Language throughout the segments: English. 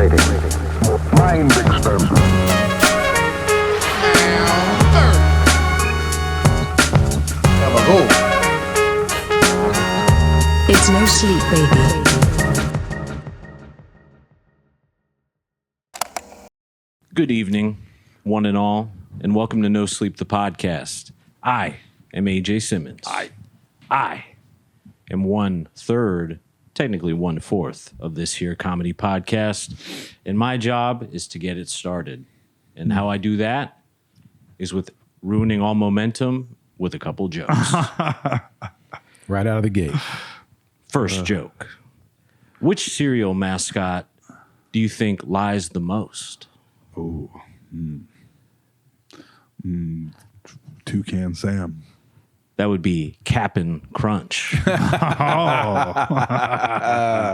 Contemplating. Mind experiment. It's no sleep, baby. Good evening, one and all, and welcome to No Sleep, the podcast. I am AJ Simmons. I am 1/3, technically 1/4 of this here comedy podcast, and my job is to get it started. And how I do that is with ruining all momentum with a couple jokes. Right out of the gate. First joke. Which cereal mascot do you think lies the most? Toucan Sam. That would be Cap'n Crunch.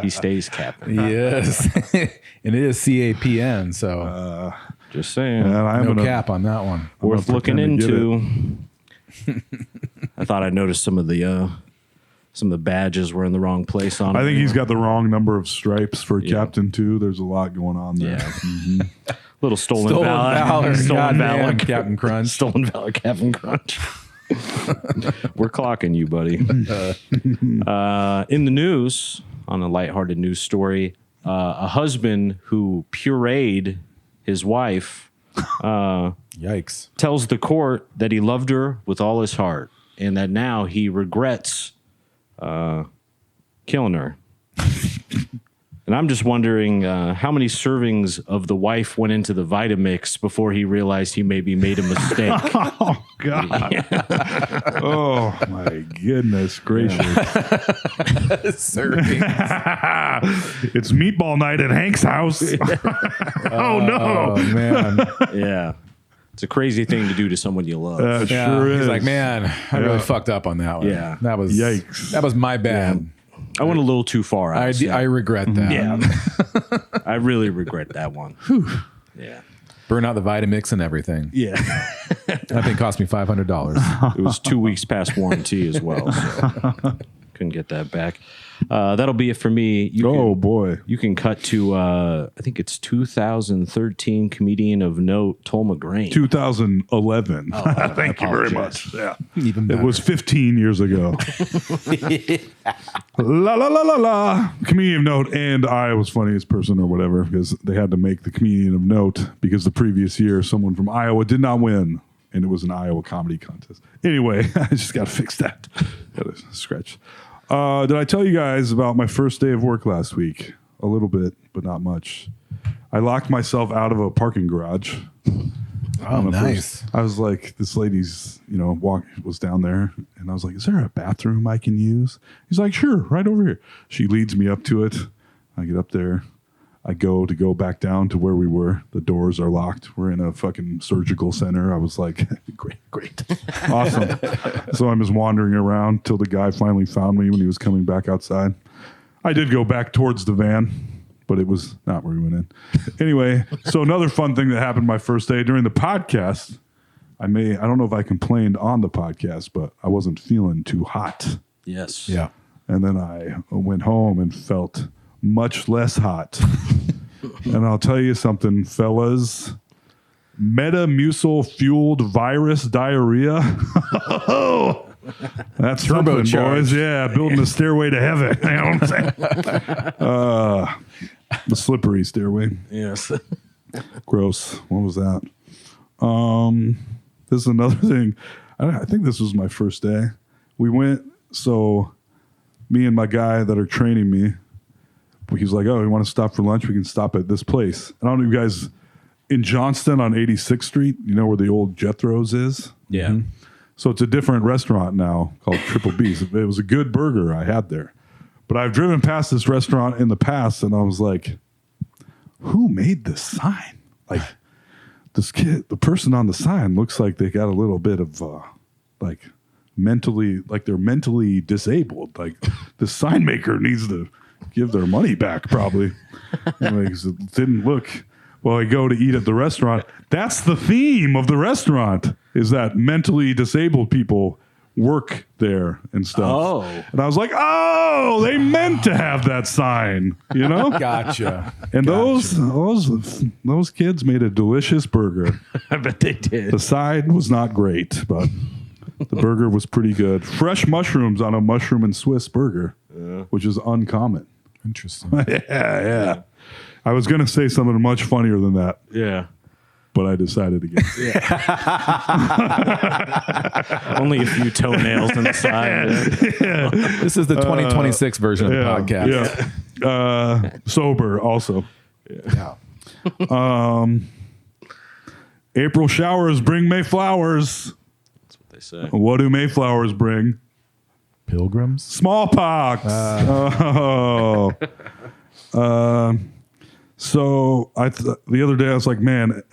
He stays Cap'n. Yes. And it is CAPN, so Just saying. And I'm no cap on that one. Worth gonna looking pretend to into. I thought I noticed some of the badges were in the wrong place on I it. think he's got the wrong number of stripes for Yeah. Captain 2. There's a lot going on there. Yeah. Little stolen valor. Stolen valor. Goddamn, Captain Crunch. Stolen valor, Captain Crunch. We're clocking you, buddy. In the news, on a lighthearted news story, a husband who pureed his wife Yikes. tells the court that he loved her with all his heart and that now he regrets killing her. And I'm just wondering how many servings of the wife went into the Vitamix before he realized he maybe made a mistake. Oh, God. Oh, my goodness gracious. Serving. It's meatball night at Hank's house. Oh, no. Oh, man. Yeah. It's a crazy thing to do to someone you love. Yeah, Sure is. he's like, man, I really Yeah. fucked up on that one. Yeah. That was Yikes. That was my bad. I went a little too far. I I regret that. Yeah. I really regret that one. Yeah. Burn out the Vitamix and everything. Yeah. That thing cost me $500. It was 2 weeks past warranty as well. So couldn't get that back. That'll be it for me. Boy. You can cut to, I think it's 2013 comedian of note, Tol McGrain. 2011. I Thank you very apologize. much. Yeah. Even It better. was 15 years ago. La la la la la. Comedian of note, and I was funniest person or whatever because they had to make the comedian of note because the previous year someone from Iowa did not win, and it was an Iowa comedy contest. Anyway, I just got to fix that. Got to scratch. Did I tell you guys about my first day of work last week? A little bit, but not much. I locked myself out of a parking garage. Oh, nice. I was like, this lady's, was down there, and I was like, is there a bathroom I can use? He's like, sure, right over here. She leads me up to it. I get up there. I go back down to where we were. The doors are locked. We're in a fucking surgical center. I was like, great. Awesome. So I'm just wandering around till the guy finally found me when he was coming back outside. I did go back towards the van, but it was not where we went in. Anyway, so another fun thing that happened my first day during the podcast, I don't know if I complained on the podcast, but I wasn't feeling too hot. Yes. Yeah. And then I went home and felt much less hot. And I'll tell you something, fellas. Metamucil-fueled virus diarrhea. That's something, boys. Yeah, building a stairway to heaven. You know what I'm saying? The slippery stairway. Yes. Gross. What was that? This is another thing. I think this was my first day. We went, so me and my guy that are training me, he's like, oh, you want to stop for lunch? We can stop at this place. And I don't know, you guys, in Johnston on 86th Street, you know where the old Jethro's is? Yeah. Mm-hmm. So it's a different restaurant now called Triple B's. It was a good burger I had there. But I've driven past this restaurant in the past, and I was like, who made this sign? Like, this kid, the person on the sign looks like they got a little bit of, they're mentally disabled. Like, the sign maker needs to give their money back, probably. Anyway, 'cause it didn't look. Well, I go to eat at the restaurant. That's the theme of the restaurant, is that mentally disabled people work there and stuff. Oh. And I was like, oh, they meant to have that sign, you know? Gotcha. And those kids made a delicious burger. I bet they did. The side was not great, but the burger was pretty good. Fresh mushrooms on a mushroom and Swiss burger, which is uncommon. Interesting. Yeah. I was going to say something much funnier than that, Yeah. but I decided against it. Only a few toenails in the side. This is the 2026 version of the podcast. Yeah. Sober also. Yeah. April showers bring May flowers. That's what they say. What do May flowers bring? Pilgrims. Smallpox. So the other day I was like, man,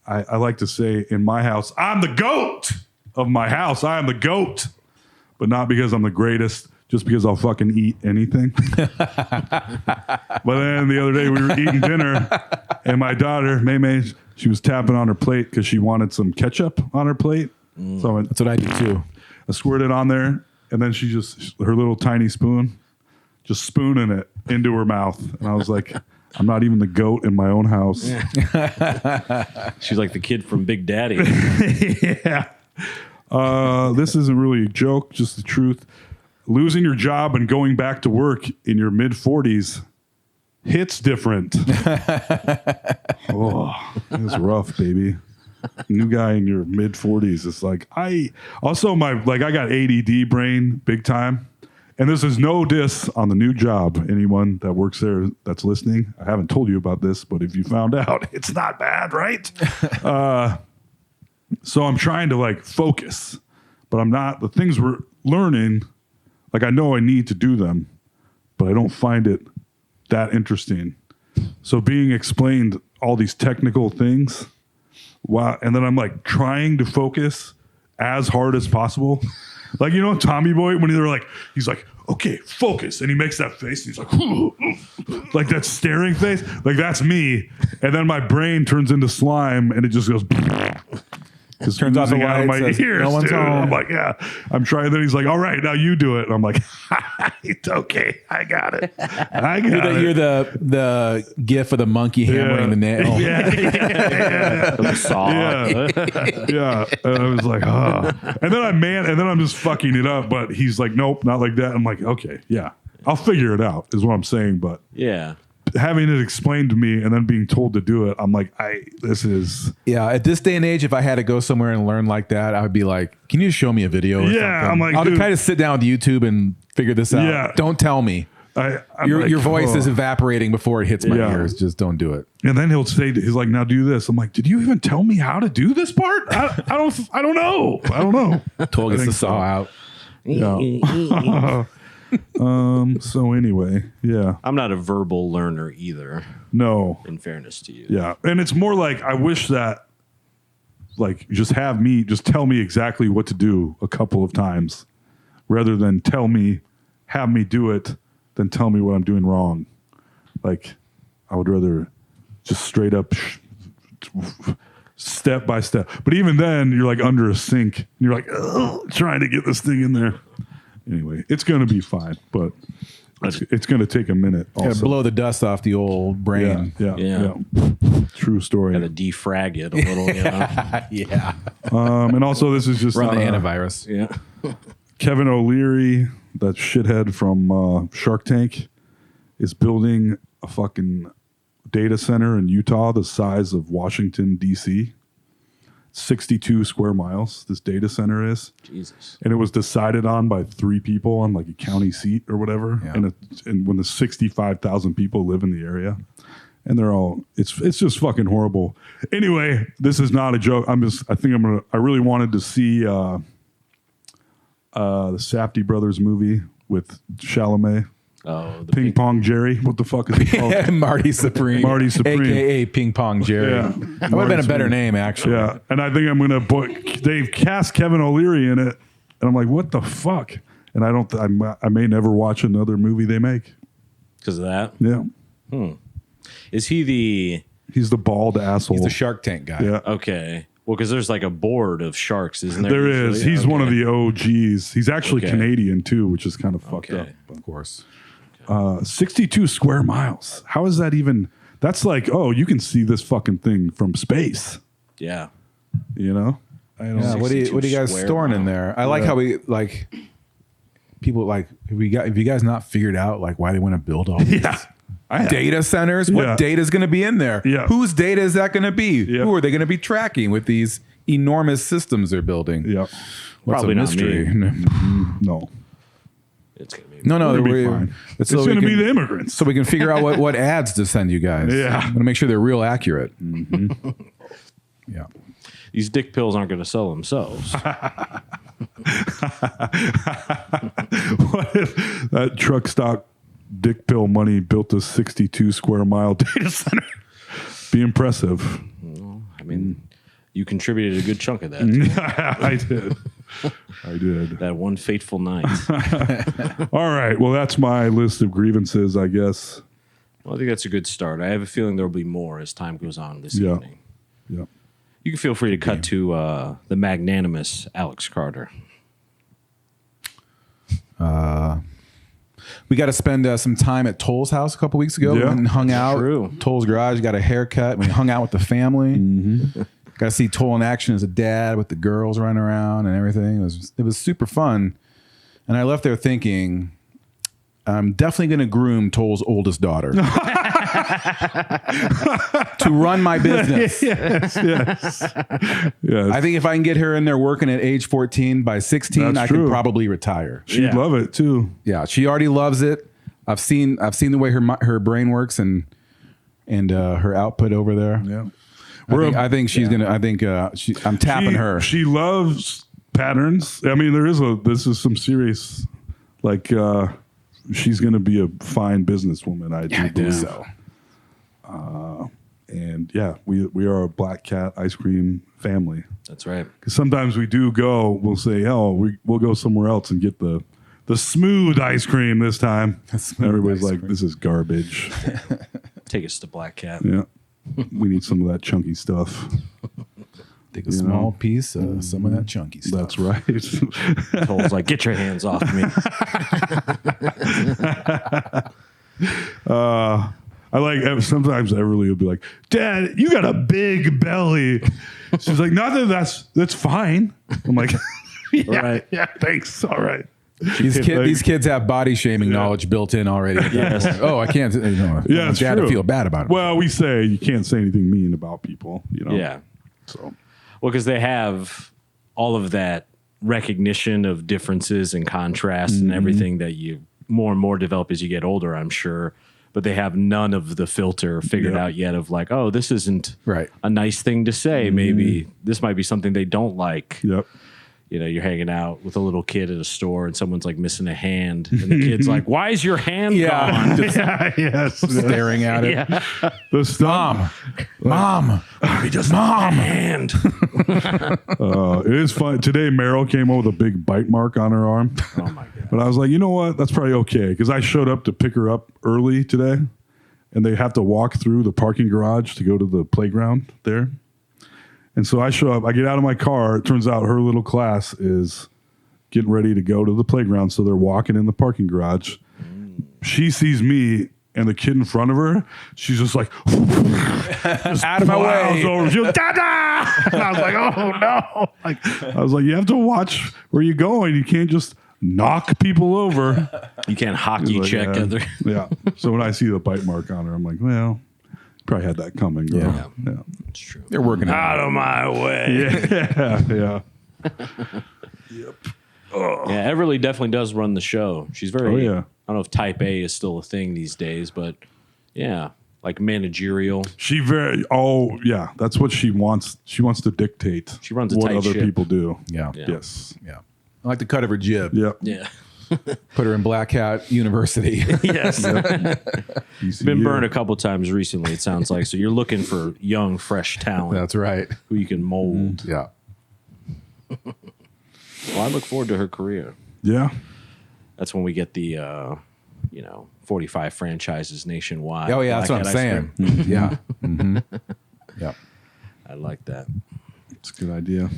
I like to say in my house, I'm the goat of my house. I am the goat, but not because I'm the greatest, just because I'll fucking eat anything. But then the other day we were eating dinner and my daughter, May, she was tapping on her plate because she wanted some ketchup on her plate. So I went, That's what I do too. I squirted on there, and then she just, her little tiny spoon, just spooning it into her mouth. And I was like, I'm not even the goat in my own house. She's like the kid from Big Daddy. Yeah. This isn't really a joke, just the truth. Losing your job and going back to work in your mid-40s hits different. Oh, it's rough, baby. New guy in your mid-40s. It's like, I got ADD brain big time. And this is no diss on the new job. Anyone that works there that's listening, I haven't told you about this, but if you found out, it's not bad, right? So I'm trying to like focus, but I'm not. The things we're learning, like I know I need to do them, but I don't find it that interesting. So being explained all these technical things, wow, and then I'm like trying to focus as hard as possible. Like, you know, Tommy Boy, when they're like, he's like, okay, focus. And he makes that face. And he's like, like that staring face. Like, that's me. And then my brain turns into slime and it just goes, because Turns off the out of my lights, ears, says, "No one's dude." home. I'm like, yeah, I'm trying. Then he's like, all right, now you do it. And I'm like, it's okay. I got it. You're the gif of the monkey hammering the nail. The saw. Yeah. And I was like, and then I'm just fucking it up. But he's like, nope, not like that. I'm like, okay, yeah, I'll figure it out, is what I'm saying. But Yeah. having it explained to me and then being told to do it, I'm like, this is. Yeah, at this day and age, if I had to go somewhere and learn like that, I would be like, can you just show me a video? Or Yeah, something? I'm like, I'll dude. kind of sit down with YouTube and figure this out. Yeah. Don't tell me. I'm Your like, voice oh. is evaporating before it hits my Yeah. ears. Just don't do it. And then he's like, now do this. I'm like, did you even tell me how to do this part? I don't know. Toll gets think the saw so. out. Yeah. So anyway, yeah. I'm not a verbal learner either, No. in fairness to you. Yeah. And it's more like I wish that like just tell me exactly what to do a couple of times rather than have me do it than tell me what I'm doing wrong. Like I would rather just straight up step by step. But even then you're like under a sink and you're like, trying to get this thing in there. Anyway, it's going to be fine, but it's going to take a minute. Gotta Also. blow the dust off the old brain. Yeah. True story. Got to defrag it a little. You know? Yeah. And also, this is just Run the on, antivirus. Yeah. Kevin O'Leary, that shithead from Shark Tank, is building a fucking data center in Utah the size of Washington, D.C. 62 square miles, this data center is. Jesus. And it was decided on by 3 people on like a county seat or whatever. Yeah. And when the 65,000 people live in the area. And they're all, it's just fucking horrible. Anyway, this is not a joke. I really wanted to see the Safdie Brothers movie with Chalamet. Oh, the Ping Pong Jerry. What the fuck is it called? Marty Supreme. Marty Supreme. AKA Ping Pong Jerry. Yeah. That would have been a better name, actually. Yeah. And I think I'm going to book, they've cast Kevin O'Leary in it. And I'm like, what the fuck? And I may never watch another movie they make. Because of that. Yeah. Is he the? He's the bald asshole. He's the Shark Tank guy. Yeah. Okay. Well, because there's like a board of sharks, isn't there? There usually? is. He's one of the OGs. He's actually Okay. Canadian too, which is kind of fucked up. Of course. 62 square miles. How is that even? That's like, oh, you can see this fucking thing from space. Yeah. You know? I don't Yeah, know. what do you guys square storing in mile. there? I like how we like people like have you guys not figured out like why they want to build all these data centers? Yeah. What data is going to be in there? Yeah. Whose data is that going to be? Yeah. Who are they going to be tracking with these enormous systems they're building? Yeah. What's Probably a not mystery? No. It's going to be. No, It'll be we're- fine. it's It's so we going to can- be the immigrants. so we can figure out what ads to send you guys. Yeah. I'm going to make sure they're real accurate. Yeah. These dick pills aren't going to sell themselves. What if that truck stock dick pill money built a 62 square mile data center? Be impressive. I mean, you contributed a good chunk of that. I did. I did. That one fateful night. All right. Well, that's my list of grievances, I guess. Well, I think that's a good start. I have a feeling there will be more as time goes on this Yeah. evening. Yeah. You can feel free to cut to the magnanimous Alex Carter. We got to spend some time at Toll's house a couple weeks ago. Yeah. We went and hung out. True. Toll's garage, got a haircut. We hung out with the family. Got to see Toll in action as a dad with the girls running around and everything. It was super fun. And I left there thinking, I'm definitely going to groom Toll's oldest daughter to run my business. Yes. I think if I can get her in there working at age 14, by 16, That's I true. could probably retire. She'd Yeah. love it too. Yeah, she already loves it. I've seen the way her brain works and her output over there. Yeah. I think she's gonna. I think I'm tapping her. She loves patterns. I mean, this is some serious, like, she's going to be a fine businesswoman. I do believe so. And yeah, we are a Black Cat ice cream family. That's right. Because sometimes we do go, we'll say, oh, we'll go somewhere else and get the smooth ice cream this time. Smooth Everybody's ice like, cream. this is garbage. Take us to Black Cat. Yeah. We need some of that chunky stuff. Take a small piece of some of that chunky stuff. That's right. Toll's like, get your hands off me. I like sometimes Everly will be like, Dad, you got a big belly. She's like, not that that's fine. I'm like, yeah, Right. yeah, thanks. All right. These kids have body shaming knowledge built in already. Yes. Oh, I can't. Yeah, it's Dad true. to feel bad about it. Well, we say you can't say anything mean about people, you know? Yeah. So, Well, because they have all of that recognition of differences and contrast and everything that you more and more develop as you get older, I'm sure. But they have none of the filter figured Yep. out yet of like, oh, this isn't Right. a nice thing to say. Maybe this might be something they don't like. yep. You know, you're hanging out with a little kid at a store and someone's like missing a hand. And the kid's like, why is your hand gone? Just Yeah, yes. staring at it. Yeah. The stuff. Mom. He doesn't have a hand. It is fun. Today, Meryl came home with a big bite mark on her arm. Oh, my God. But I was like, you know what? That's probably okay. Because I showed up to pick her up early today, and they have to walk through the parking garage to go to the playground there. And so I show up, I get out of my car. It turns out her little class is getting ready to go to the playground. So they're walking in the parking garage. She sees me and the kid in front of her. She's just like, Out of my plows way. over. She goes, Dada! And I was like, oh no. Like, I was like, you have to watch where you're going. You can't just knock people over. You can't hockey Like, check yeah. other. Yeah. So when I see the bite mark on her, I'm like, well, probably had that coming, girl. Yeah. Yeah. It's true. They're working on Out of my way. Yeah. Yeah, Everly definitely does run the show. She's very, Oh, yeah. I don't know if type A is still a thing these days, but yeah, like managerial. Yeah, that's what she wants. She wants to dictate She runs a what tight other ship. people do. Yeah. Yeah. Yes. Yeah. I like the cut of her jib. Yep. Yeah. Put her in Black Hat University. Yes. ECU. Been burned a couple times recently, it sounds like. So you're looking for young, fresh talent That's right. who you can mold. Yeah. Well, I look forward to her career. Yeah. That's when we get the, 45 franchises nationwide. Oh, yeah. That's Black what I'm Hat ice saying. cream. Yeah. Mm-hmm. Yeah. I like that. It's a good idea.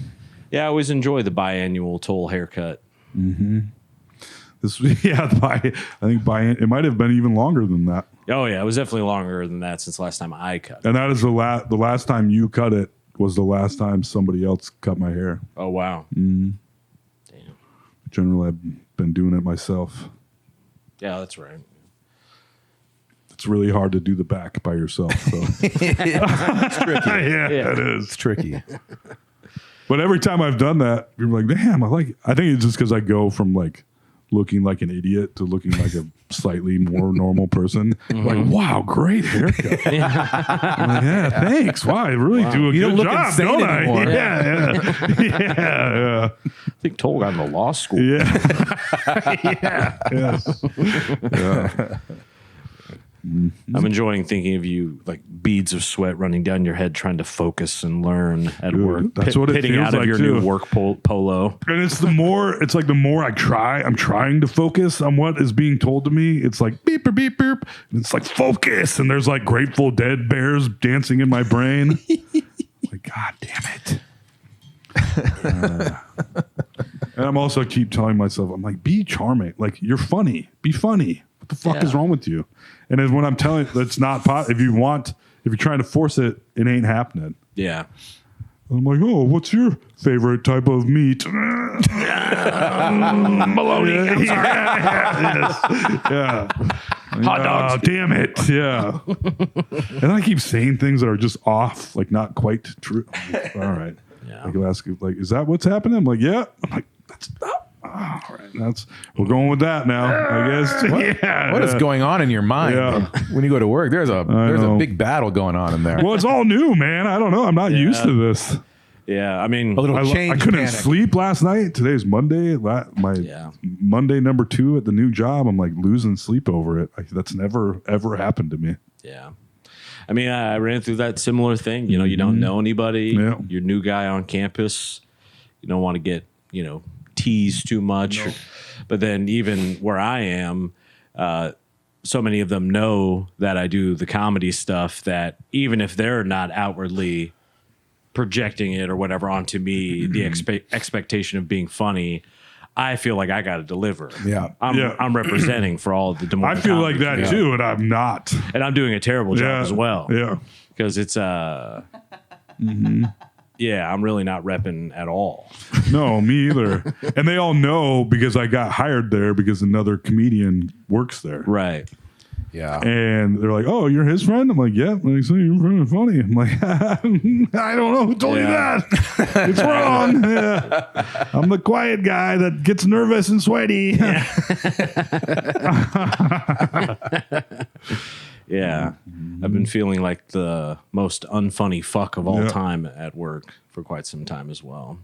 Yeah, I always enjoy the biannual toll haircut. This, I think it might have been even longer than that. Oh yeah, it was definitely longer than that since the last time I cut it. And that is the last time you cut it was the last time somebody else cut my hair. Oh wow. Damn. Generally, I've been doing it myself. Yeah, that's right. It's really hard to do the back by yourself. So. It's tricky. Yeah, it is. It's tricky. But every time I've done that, you're like, damn, I think it's just because I go from like looking like an idiot to looking like a slightly more normal person. Like, wow, great haircut. I'm like, yeah, thanks. Wow, I really do a You good don't look job, insane don't I? anymore. Yeah. I think Toll got into law school. Yeah. Yes. Yeah. I'm enjoying thinking of you like beads of sweat running down your head trying to focus and learn at Dude, work. that's what it pitting feels out of like, your too. new work polo. And it's the more I try, I'm trying to focus on what is beep told to me. It's like beep, beep, beep, beep. And it's like focus. And there's like Grateful Dead bears dancing in my brain. Like, God damn it. And I'm also keep telling myself, I'm like, be charming. Like, you're funny. Be funny. What the fuck is wrong with you? And then when I'm telling, that's not if you're trying to force it, it ain't happening. Yeah. I'm like, oh, what's your favorite type of meat? Bologna. I'm sorry. Yeah. Hot dogs. Oh, damn it. Yeah. And I keep saying things that are just off, like not quite true. All right. Yeah. I can ask you, like, is that what's happening? I'm like, yeah. I'm like, that's all right. We're going with that now, I guess. What is going on in your mind Yeah. when you go to work? There's a know. big battle going on in there. Well, it's all new, man. I don't know. I'm not used to this. Yeah. I mean, A little I change. couldn't panic. sleep last night. Today's Monday. My Monday number 2 at the new job. I'm like losing sleep over it. That's never ever happened to me. yeah. I mean, I ran through that similar thing. You know, you don't know anybody. Yeah. You're a new guy on campus. You don't want to get, teased too much. But then even where I am, so many of them know that I do the comedy stuff that even if they're not outwardly projecting it or whatever onto me, the expectation of being funny, I feel like I got to deliver. Yeah. I'm representing for all of the Des Moines I feel like comedy that community. too, and I'm not. And I'm doing a terrible job as well. Yeah. Because it's yeah, I'm really not repping at all. No, me either. And they all know because I got hired there because another comedian works there. Right. Yeah. And they're like, "Oh, you're his friend?" I'm like, "Yeah." Like, so you're really funny. I'm like, "I don't know who told you that. It's wrong. Yeah. I'm the quiet guy that gets nervous and sweaty." Yeah. I've been feeling like the most unfunny fuck of all time at work for quite some time as well.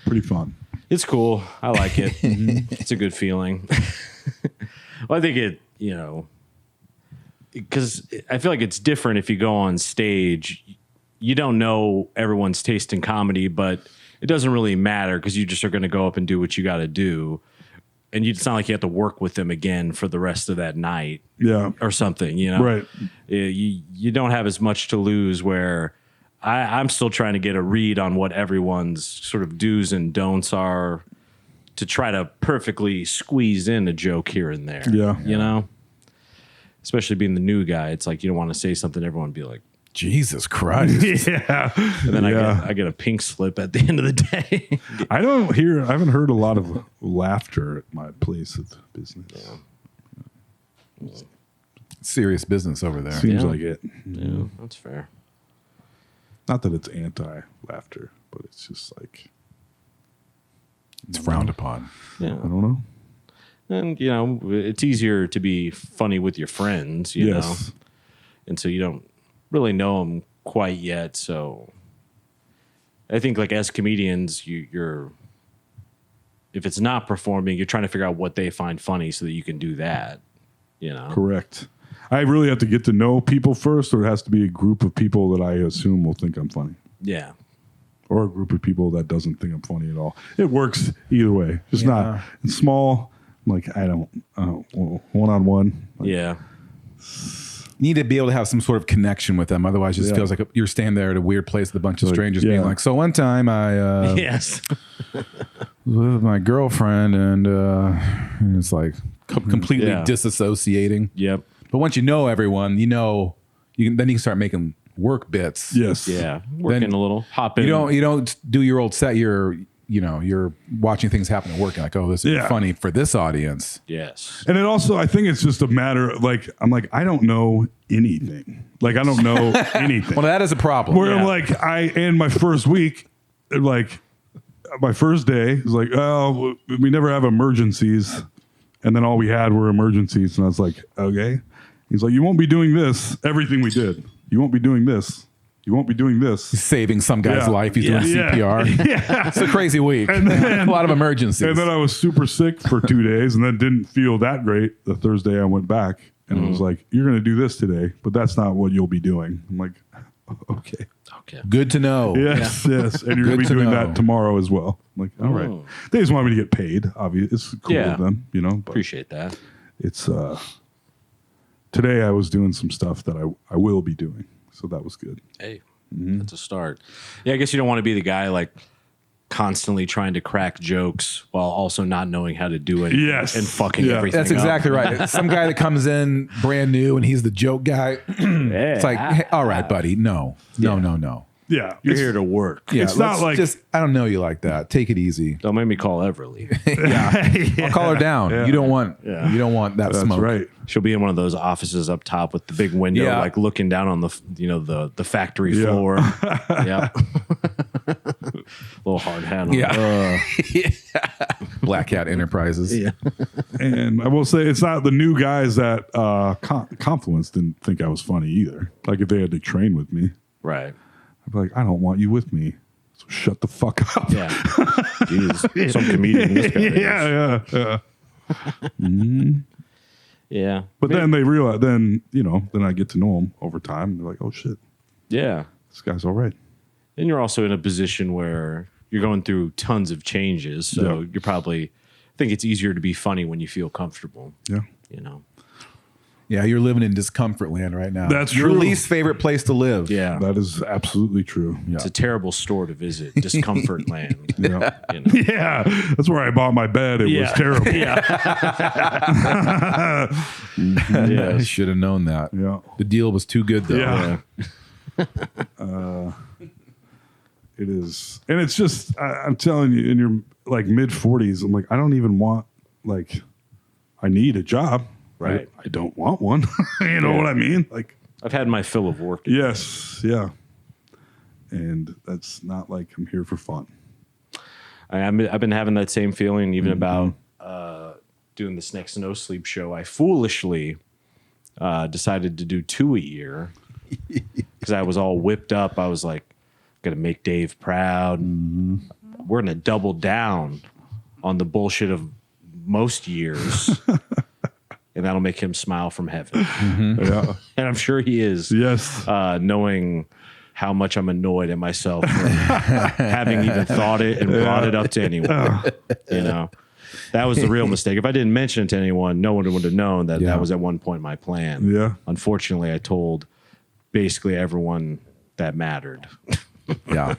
Pretty fun. It's cool. I like it. It's a good feeling. Well, I think it, because I feel like it's different if you go on stage. You don't know everyone's taste in comedy, but it doesn't really matter because you just are going to go up and do what you got to do. And it's not like you have to work with them again for the rest of that night. Yeah. Or something, Right. You don't have as much to lose where I'm still trying to get a read on what everyone's sort of do's and don'ts are to try to perfectly squeeze in a joke here and there. Yeah. Especially being the new guy. It's like you don't want to say something, everyone be like, Jesus Christ. Yeah. and then I get a pink slip at the end of the day. I haven't heard a lot of laughter at my place of business. Serious business over there. Seems like it. Yeah, that's fair. Not that it's anti-laughter, but it's just like, It's frowned upon. Yeah. I don't know. And, it's easier to be funny with your friends, you know? And so you don't really know them quite yet. So I think, like, as comedians, you're if it's not performing, you're trying to figure out what they find funny so that you can do that, Correct. I really have to get to know people first, or it has to be a group of people that I assume will think I'm funny. Yeah. Or a group of people that doesn't think I'm funny at all. It works either way. Just not it's small. Like, I don't one-on-one. Like, Yeah. You need to be able to have some sort of connection with them. Otherwise, it just feels like you're standing there at a weird place with a bunch of strangers being like, so one time I Yes. was with my girlfriend and it's like completely disassociating. Yep. But once you know everyone, you can start making work bits. Yes. Yeah. Working a little. Hop in. You don't do your old set. You're watching things happen at work and like, oh, this is funny for this audience. Yes. And it also, I think it's just a matter of like, I'm like, I don't know anything. Like, I don't know anything. Well, that is a problem. Where I'm like, in my first week, like my first day is like, oh, we never have emergencies. And then all we had were emergencies. And I was like, okay. He's like, you won't be doing this. Everything we did. You won't be doing this. You won't be doing this. He's saving some guy's life. He's doing CPR. Yeah. It's a crazy week. And then, a lot of emergencies. And then I was super sick for 2 days and then didn't feel that great the Thursday I went back. And it was like, you're going to do this today, but that's not what you'll be doing. I'm like, okay. Good to know. Yes, yes. And you're going to be doing that tomorrow as well. I'm like, all right. They just want me to get paid, obviously. It's cool of them, But appreciate that. It's, today I was doing some stuff that I will be doing. So that was good. Hey, that's a start. Yeah, I guess you don't want to be the guy like constantly trying to crack jokes while also not knowing how to do it. Yes. And fucking everything. That's exactly right. Some guy that comes in brand new and he's the joke guy. It's like, hey, all right, buddy. No. Yeah. You're here to work. Yeah, It's not like I don't know you like that. Take it easy. Don't make me call Everly. I'll call her down. Yeah. You don't want that that's smoke. right. She'll be in one of those offices up top with the big window, like looking down on the factory floor. Yeah. Little hard hat on. Yeah. Black Hat Enterprises. Yeah. And I will say it's not the new guys that Confluence didn't think I was funny either. Like if they had to train with me, Right. I'd be like, I don't want you with me. So shut the fuck up. Yeah. Jeez. Some comedian this guy is. Yeah. Yeah. But then they realize, then I get to know them over time. They're like, oh shit, Yeah. this guy's all right. And you're also in a position where you're going through tons of changes. So you're probably, I think it's easier to be funny when you feel comfortable. Yeah. Yeah, you're living in discomfort land right now. That's your true. least favorite place to live. Yeah. That is absolutely true. It's a terrible store to visit. Discomfort land. Yeah. Yeah. That's where I bought my bed. It was terrible. Yeah. I should have known that. Yeah. The deal was too good, though. Yeah. It is. And it's just, I'm telling you, in your like mid 40s, I'm like, I don't even want, like, I need a job. Right. I don't want one. You know what I mean? Like, I've had my fill of work. yes. Yeah. And that's not like I'm here for fun. I've been having that same feeling even about doing this next No Sleep show. I foolishly decided to do 2 a year because I was all whipped up. I was like, going to make Dave proud. We're going to double down on the bullshit of most years. And that'll make him smile from heaven. Yeah. And I'm sure he is. Yes. Knowing how much I'm annoyed at myself for having even thought it and brought it up to anyone. That was the real mistake. If I didn't mention it to anyone, no one would have known that that was at one point my plan. Yeah. Unfortunately, I told basically everyone that mattered. Yeah.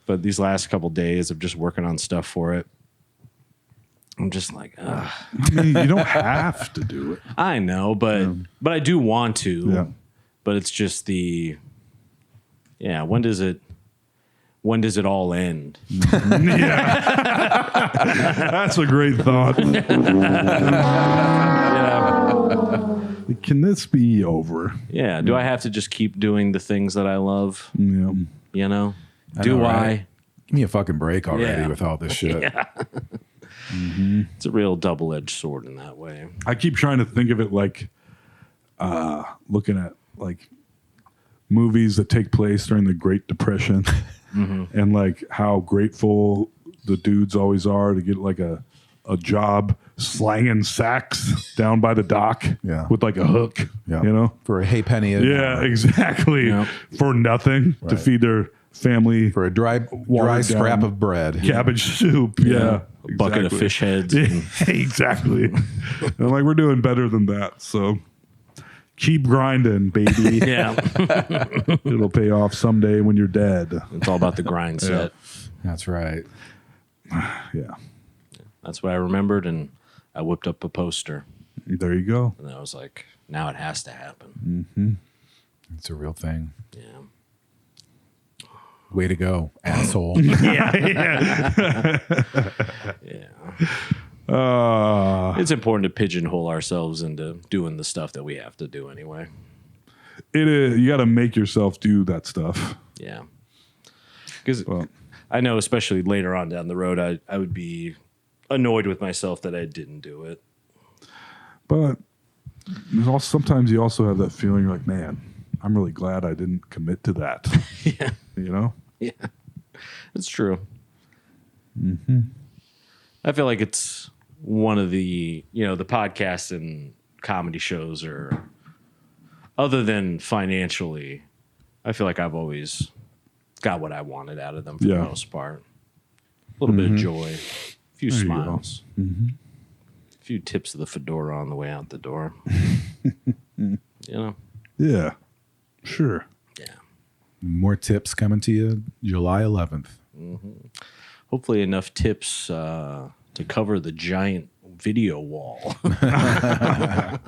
But these last couple days of just working on stuff for it, I'm just like, ugh. I mean, you don't have to do it. I know, but I do want to. Yeah. But it's just when does it all end? That's a great thought. Can this be over? Yeah. Do I have to just keep doing the things that I love? Yeah. Do know, I? right? Give me a fucking break already Yeah. with all this shit. Yeah. It's a real double-edged sword in that way. I keep trying to think of it like looking at like movies that take place during the Great Depression and like how grateful the dudes always are to get like a job slanging sacks down by the dock with like a hook, For a hay penny. Exactly. Yeah. For nothing to feed their family. For a dry Watered scrap down of bread. cabbage soup. Yeah. A bucket of fish heads. Exactly. And like we're doing better than that. So Keep grinding, baby. Yeah. It'll pay off someday when you're dead. It's all about the grind set. That's right. Yeah. That's what I remembered, and I whipped up a poster. There you go. And I was like, now it has to happen. It's a real thing. Yeah. Way to go, asshole. Yeah. Uh, It's important to pigeonhole ourselves into doing the stuff that we have to do anyway. it is. You got to make yourself do that stuff. Yeah. Because Well, I know, especially later on down the road, I would be annoyed with myself that I didn't do it. but there's also, sometimes you also have that feeling like, man, I'm really glad I didn't commit to that. Yeah. You know? Yeah. It's true. Mm-hmm. I feel like it's one of the, the podcasts and comedy shows are, other than financially, I feel like I've always got what I wanted out of them for the most part. A little bit of joy, a few There you go. smiles, a few tips of the fedora on the way out the door. Yeah. Sure. Yeah. More tips coming to you July 11th. Hopefully enough tips to cover the giant video wall. I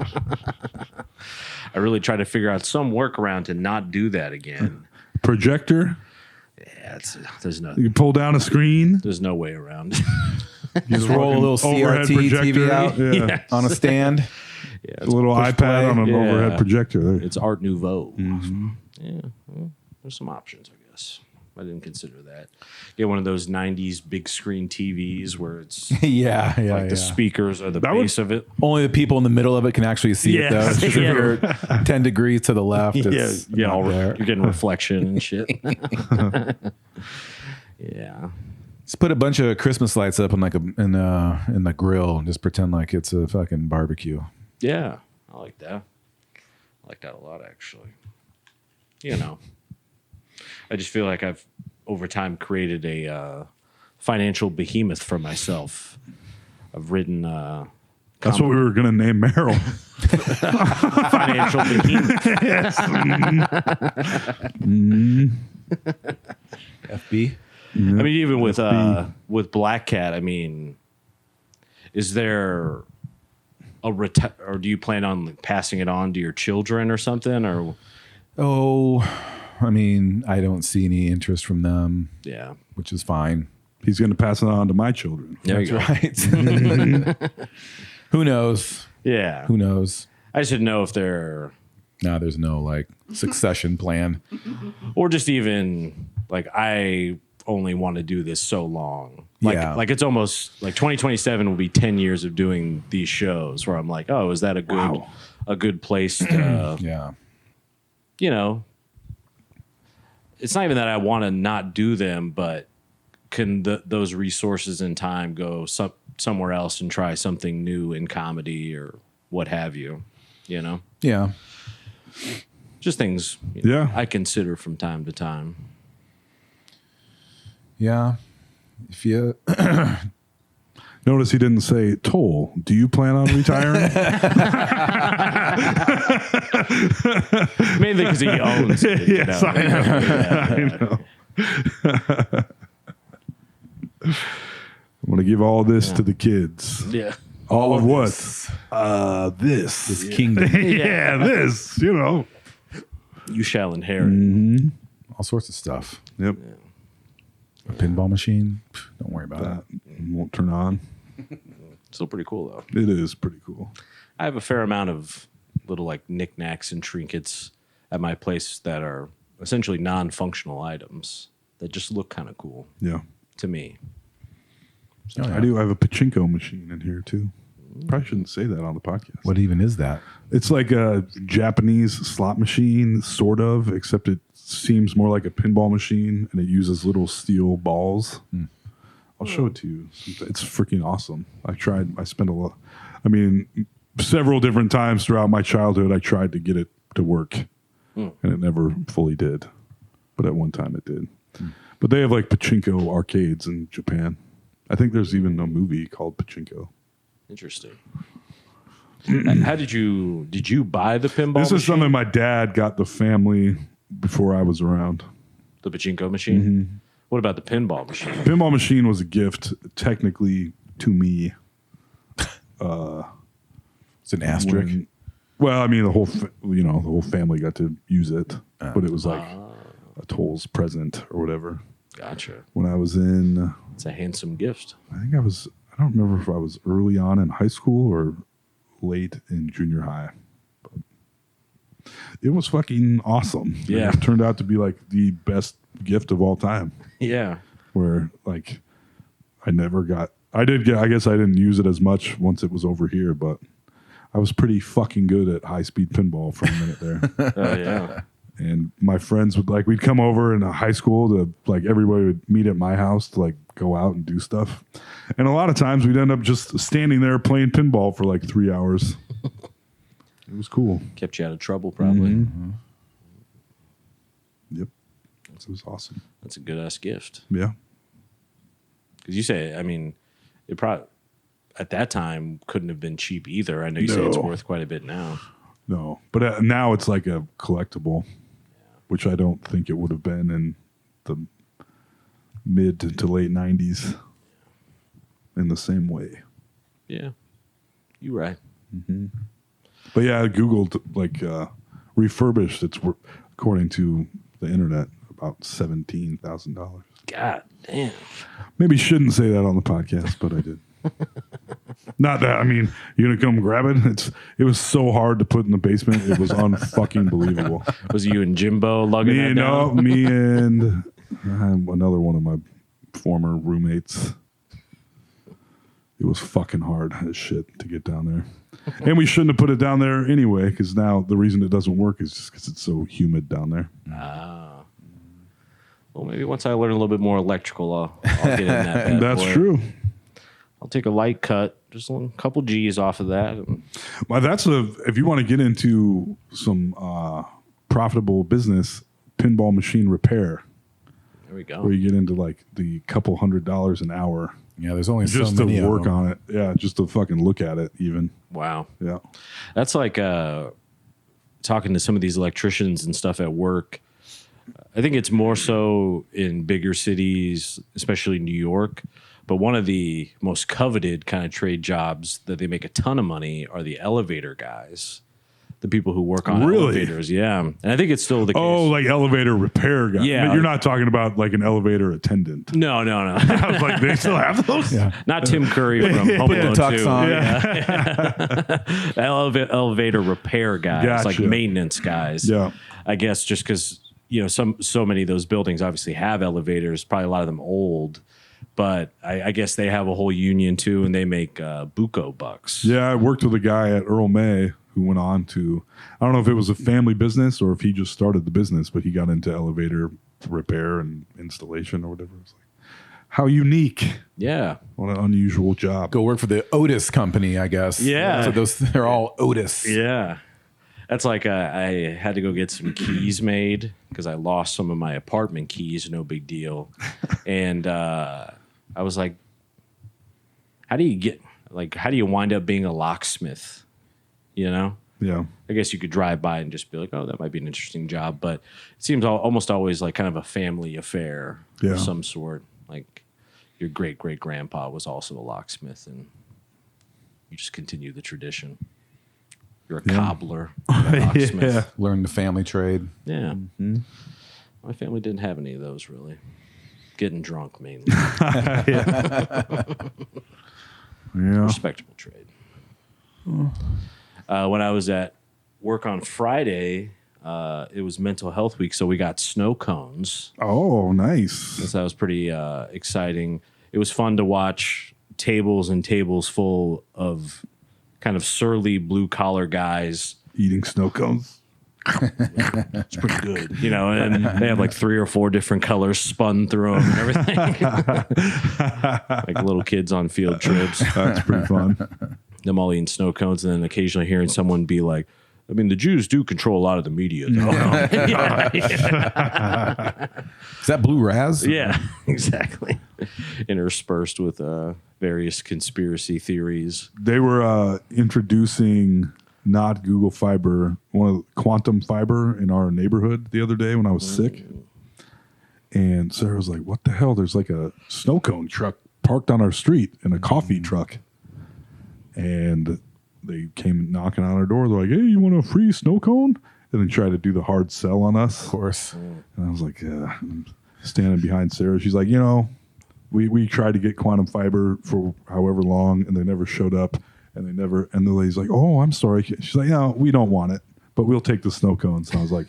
really try to figure out some workaround to not do that again. Projector. Yeah, there's You pull down a screen. no way around. Just roll a little Overhead CRT TV projector. out Yeah. on a stand. Yeah, A little push iPad play. on an Yeah. overhead projector. There. it's Art Nouveau. Yeah, well, there's some options, I guess. I didn't consider that. Get one of those 90s big screen TVs where it's yeah. the speakers are the That would- base of it. Only the people in the middle of it can actually see it, though. Yeah. 'Cause if you're 10 degrees to the left, it's not there. You're getting reflection and shit. Yeah. Just put a bunch of Christmas lights up in in the grill and just pretend like it's a fucking barbecue. Yeah. I like that. I like that a lot, actually. I just feel like I've, over time, created a financial behemoth for myself. I've written That's what we were going to name Meryl. financial behemoth. FB? I mean, even with Black Cat, I mean, is there or do you plan on passing it on to your children or something? Or Oh, I mean, I don't see any interest from them, yeah, which is fine. He's going to pass it on to my children. there you go. Right. Who knows? Yeah, Who knows? I just didn't know if they're No, there's no succession plan. or just even like I only want to do this so long. Yeah. Like it's almost like 2027 will be 10 years of doing these shows where I'm like, oh, is that a good place to, Yeah. It's not even that I want to not do them, but can those resources and time go somewhere else and try something new in comedy or what have you, Yeah. Just things Yeah. I consider from time to time. Yeah. If you Notice he didn't say, Toll, do you plan on retiring? Mainly because he owns it. Yes, I know. I'm going to give all this to the kids. Yeah. All of what? this This. kingdom, Yeah, this, You shall inherit. all sorts of stuff. Yep. A pinball machine. Pff, don't worry about That it. won't turn on. Still pretty cool, though. It is pretty cool. I have a fair amount of little knickknacks and trinkets at my place that are essentially non-functional items that just look kind of cool Yeah. to me. Oh, yeah. I do have a pachinko machine in here, too. Probably shouldn't say that on the podcast. What even is that? It's like a Japanese slot machine, sort of, except it seems more like a pinball machine, and it uses little steel balls. I'll show it to you. It's freaking awesome. I spent several different times throughout my childhood, I tried to get it to work, and it never fully did. But at one time it did. But they have pachinko arcades in Japan. I think there's even a movie called Pachinko. Interesting. How did you buy the pinball This is machine? something my dad got the family before I was around. The pachinko machine? Mm-hmm. What about the pinball machine? Pinball machine was a gift, technically, to me. It's an asterisk. Well, I mean, the whole family got to use it, but it was like a Toll's present or whatever. Gotcha. When I was in, It's a handsome gift. I don't remember if I was early on in high school or late in junior high. But it was fucking awesome. Yeah. It turned out to be like the best gift of all time. Yeah. Where like I guess I didn't use it as much once it was over here, but I was pretty fucking good at high speed pinball for a minute there. Oh, yeah. And my friends we'd come over in high school to like, everybody would meet at my house to like go out and do stuff. And a lot of times we'd end up just standing there playing pinball for like 3 hours. It was cool. Kept you out of trouble, probably. Mm-hmm. Yep. It was awesome. That's a good-ass gift. Yeah. Because you say, I mean, it probably, at that time, couldn't have been cheap either. I know you say it's No. worth quite a bit now. No, but now it's like a collectible, which I don't think it would have been in the mid to late 90s in the same way. Yeah. You're right. But yeah, I Googled like refurbished. It's according to the internet about $17,000. God damn. Maybe shouldn't say that on the podcast, but I did. Not that, I mean, you're gonna come grab it. It was so hard to put in the basement. It was unfucking believable. Was you and Jimbo lugging that down? Me and another one of my former roommates. It was fucking hard as shit to get down there. And we shouldn't have put it down there anyway, because now the reason it doesn't work is just because it's so humid down there. Well, maybe once I learn a little bit more electrical, I'll get in that bad That's boy. true. I'll take a light cut, just a couple G's off of that. Well, if you want to get into some profitable business, pinball machine repair, There we go. where you get into like the couple $100 an hour Yeah, there's only just so many to work of them. on it. Yeah, just to fucking look at it even. Wow. Yeah. That's like talking to some of these electricians and stuff at work. I think it's more so in bigger cities, especially New York. But one of the most coveted kind of trade jobs that they make a ton of money are the elevator guys, the people who work on Really? elevators. Yeah. And I think it's still the case. Oh, like elevator repair guy. Yeah. You're not talking about like an elevator attendant. No. I was like, they still have those? Yeah. Not Tim Curry from Home Put the Alone tux 2. on. Yeah. Elevator repair guys, like Gotcha. maintenance guys. Yeah. I guess just because, so many of those buildings obviously have elevators, probably a lot of them old. But I guess they have a whole union too, and they make buco bucks. Yeah, I worked with a guy at Earl May who went on to, I don't know if it was a family business or if he just started the business, but he got into elevator repair and installation or whatever. It's like, how unique. Yeah. What an unusual job. Go work for the Otis company, I guess. Yeah. So they're all Otis. Yeah. That's like I had to go get some keys made because I lost some of my apartment keys. No big deal. And I was like, how do you wind up being a locksmith? Yeah. I guess you could drive by and just be like, oh, that might be an interesting job. But it seems almost always like kind of a family affair Yeah. of some sort. Like your great-great-grandpa was also a locksmith, and you just continue the tradition. You're a cobbler, you're a locksmith. Learn the family trade. Yeah. My family didn't have any of those, really. Getting drunk, mainly. Yeah. Respectable trade. When I was at work on Friday, it was Mental Health Week, so we got snow cones. Oh, nice. So that was pretty exciting. It was fun to watch tables and tables full of kind of surly blue-collar guys. Eating snow cones. It's pretty good, and they have like 3 or 4 different colors spun through them and everything. Like little kids on field trips. That's pretty fun. Them all eating snow cones, and then occasionally hearing someone be like, I mean, the Jews do control a lot of the media, though. Is that Blue Raz? Yeah, exactly. Interspersed with various conspiracy theories. They were introducing not Google Fiber, quantum fiber in our neighborhood the other day when I was sick. And Sarah was like, what the hell? There's like a snow cone truck parked on our street and a coffee truck. And they came knocking on our door. They're like, hey, you want a free snow cone? And then tried to do the hard sell on us. Of course. And I was like, yeah. I'm standing behind Sarah. She's like, you know, we tried to get quantum fiber for however long, and they never showed up. And the lady's like, oh, I'm sorry. She's like, no, we don't want it, but we'll take the snow cones. And I was like,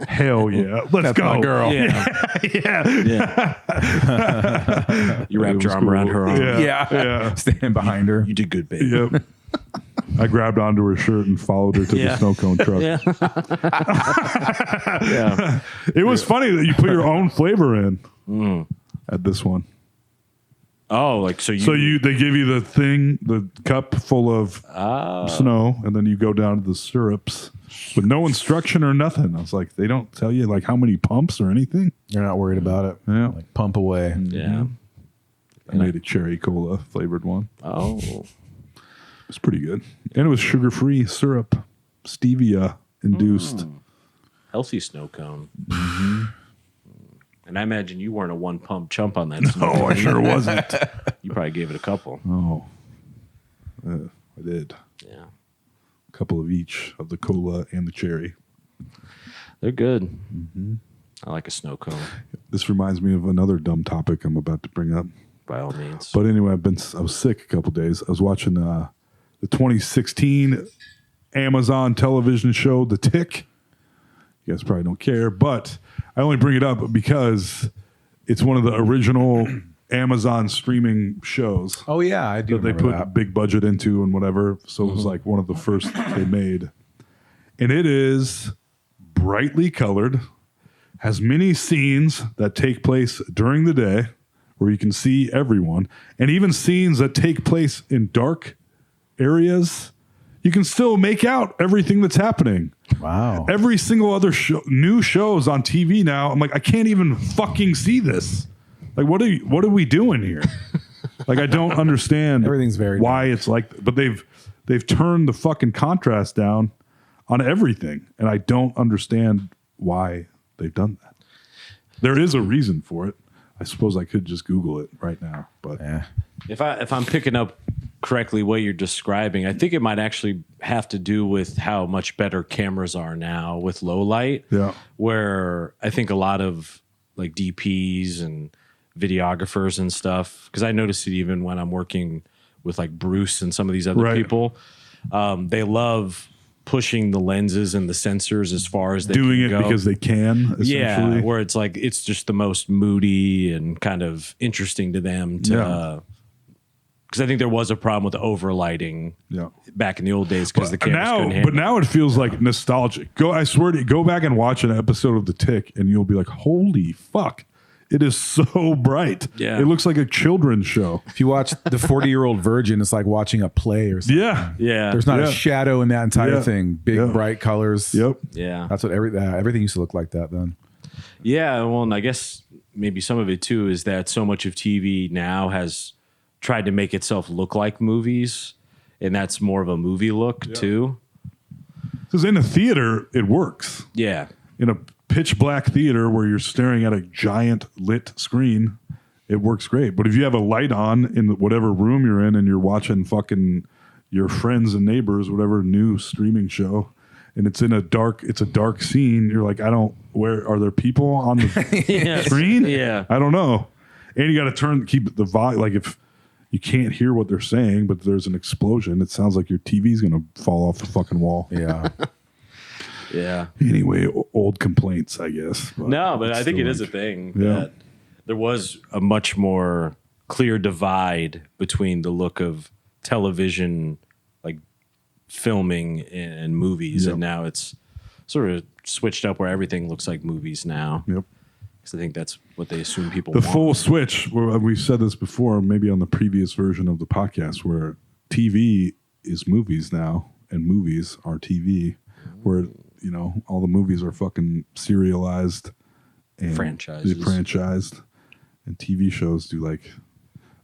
hell yeah. Let's go. My girl. Yeah. You wrapped your arm around her arm. Yeah. Standing behind her. You did good, babe. Yep. I grabbed onto her shirt and followed her to the snow cone truck. Yeah. Yeah. It was funny that you put your own flavor in at this one. Oh, like so they give you the cup full of snow, and then you go down to the syrups with no instruction or nothing. I was like, they don't tell you like how many pumps or anything. You're not worried about it. Yeah. Like pump away. Yeah. I made a cherry cola flavored one. Oh. It's pretty good. And it was sugar-free syrup, stevia induced. Healthy snow cone. Mm-hmm. And I imagine you weren't a one pump chump on that snow cone. I sure wasn't. You probably gave it a couple. Oh, I did. Yeah. A couple of each of the cola and the cherry. They're good. Mm-hmm. I like a snow cone. This reminds me of another dumb topic I'm about to bring up. By all means. But anyway, I was sick a couple of days. I was watching the 2016 Amazon television show, The Tick. You guys probably don't care, but I only bring it up because it's one of the original Amazon streaming shows. Oh, yeah. I do that they put a big budget into and whatever. So it was like one of the first they made. And it is brightly colored, has many scenes that take place during the day where you can see everyone, and even scenes that take place in dark areas. You can still make out everything that's happening. Wow. Every single other new shows on TV now, I'm like, I can't even fucking see this. Like, what are we doing here? Like, I don't understand. Everything's very why it's like, but they've turned the fucking contrast down on everything, and I don't understand why they've done that. There is a reason for it. I suppose I could just Google it right now, but Yeah. If I'm picking up correctly what you're describing, I think it might actually have to do with how much better cameras are now with low light. Yeah. Where I think a lot of like DPs and videographers and stuff, because I noticed it even when I'm working with like Bruce and some of these other people, they love pushing the lenses and the sensors as far as they doing can it go. because they can. Yeah, where it's like it's just the most moody and kind of interesting to them to. Because I think there was a problem with the overlighting back in the old days because the cameras couldn't handle But now it feels like nostalgic. I swear to you, go back and watch an episode of The Tick and you'll be like, holy fuck. It is so bright. Yeah. It looks like a children's show. If you watch The 40-Year-Old Virgin, it's like watching a play or something. Yeah. Yeah. There's not a shadow in that entire thing. Big, bright colors. Yep. Yeah. That's what everything used to look like that then. Yeah. Well, and I guess maybe some of it too is that so much of TV now has tried to make itself look like movies, and that's more of a movie look too. Because in a theater, it works. Yeah. In a pitch black theater where you're staring at a giant lit screen, it works great. But if you have a light on in whatever room you're in and you're watching fucking your Friends and Neighbors, whatever new streaming show, and it's a dark scene, you're like, where are there people on the screen? Yeah. I don't know. And you got to keep the volume. Like if you can't hear what they're saying, but there's an explosion, it sounds like your TV's going to fall off the fucking wall. Yeah. Yeah. Anyway, old complaints, I guess. But I think it is a thing that there was a much more clear divide between the look of television, like filming and movies, and now it's sort of switched up where everything looks like movies now. Yep. Because I think that's what they assume people The want. full switch, we've said this before, maybe on the previous version of the podcast, where TV is movies now and movies are TV. where all the movies are fucking serialized and franchised, and TV shows do like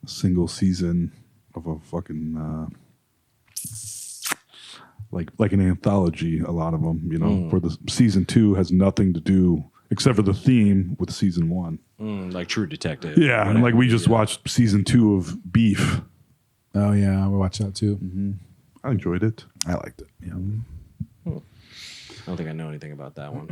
a single season of a fucking like an anthology. A lot of them, where the season 2 has nothing to do except for the theme with season 1. Like True Detective. Yeah, and like we just watched season 2 of Beef. Oh yeah, we watched that too. I enjoyed it. I liked it. Yeah. I don't think I know anything about that one.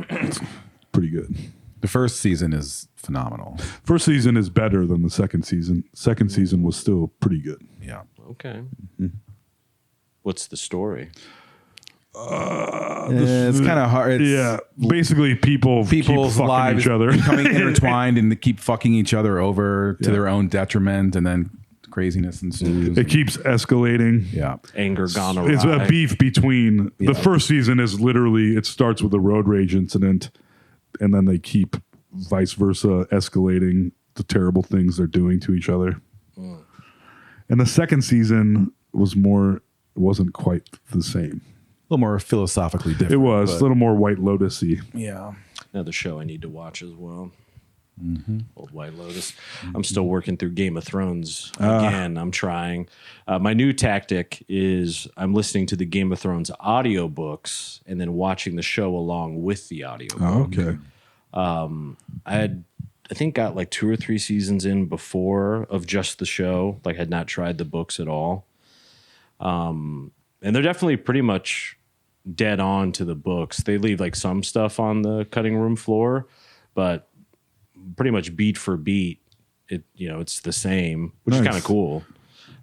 Pretty good. The first season is phenomenal. First season is better than the second season. Second season was still pretty good. Yeah. Okay. What's the story? It's kind of hard. Yeah, basically people's keep fucking lives each other, becoming intertwined, and they keep fucking each other over to their own detriment, and then craziness ensues. It keeps escalating. Yeah. Anger gone awry. It's a beef between the first season is literally it starts with a road rage incident, and then they keep vice versa escalating the terrible things they're doing to each other. And the second season wasn't quite the same. A little more philosophically different. It was a little more White Lotus-y. Yeah. Another show I need to watch as well. Old White Lotus. I'm still working through Game of Thrones again. I'm trying. My new tactic is I'm listening to the Game of Thrones audiobooks and then watching the show along with the audiobook. Oh, okay. I think got like 2 or 3 seasons in before of just the show. Like had not tried the books at all. And they're definitely pretty much dead on to the books. They leave like some stuff on the cutting room floor, but pretty much beat for beat, it's the same, which is kind of cool.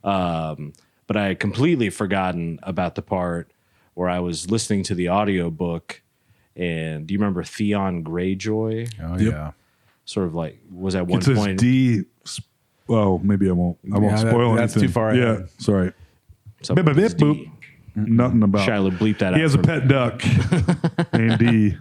But I had completely forgotten about the part where I was listening to the audiobook. And do you remember Theon Greyjoy? Oh, Yep. yeah. Sort of like was at one It's point. Well, maybe I won't spoil anything. That's too far Yeah, ahead. sorry. Something Bip, bip, with boop. D. Nothing about. Shiloh bleep that out. He has a for me. pet duck named D.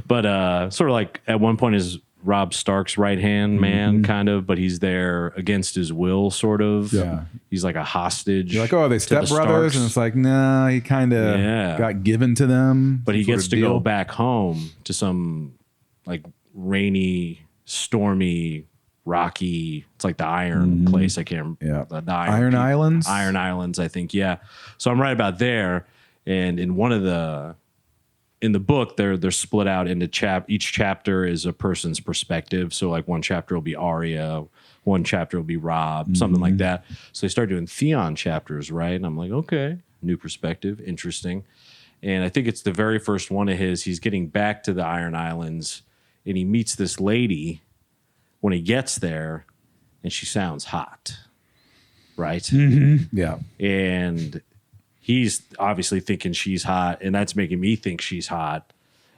But sort of like at one point is Rob Stark's right hand man, kind of, but he's there against his will, sort of. Yeah. He's like a hostage. You're like, oh, are they to the stepbrothers? Starks. And it's like, nah, he kind of got given to them. But he sort gets of to go deal. back home to some like rainy, stormy, rocky. It's like the Iron place. I can't remember. Yeah. The Iron Islands? Iron Islands, I think. Yeah. So I'm right about there. And in one of in the book, they're split out into each chapter is a person's perspective. So like one chapter will be Arya, one chapter will be Rob, something like that. So they start doing Theon chapters, right? And I'm like, okay, new perspective, interesting. And I think it's the very first one of his. He's getting back to the Iron Islands, and he meets this lady when he gets there, and she sounds hot, right? Yeah. And he's obviously thinking she's hot, and that's making me think she's hot.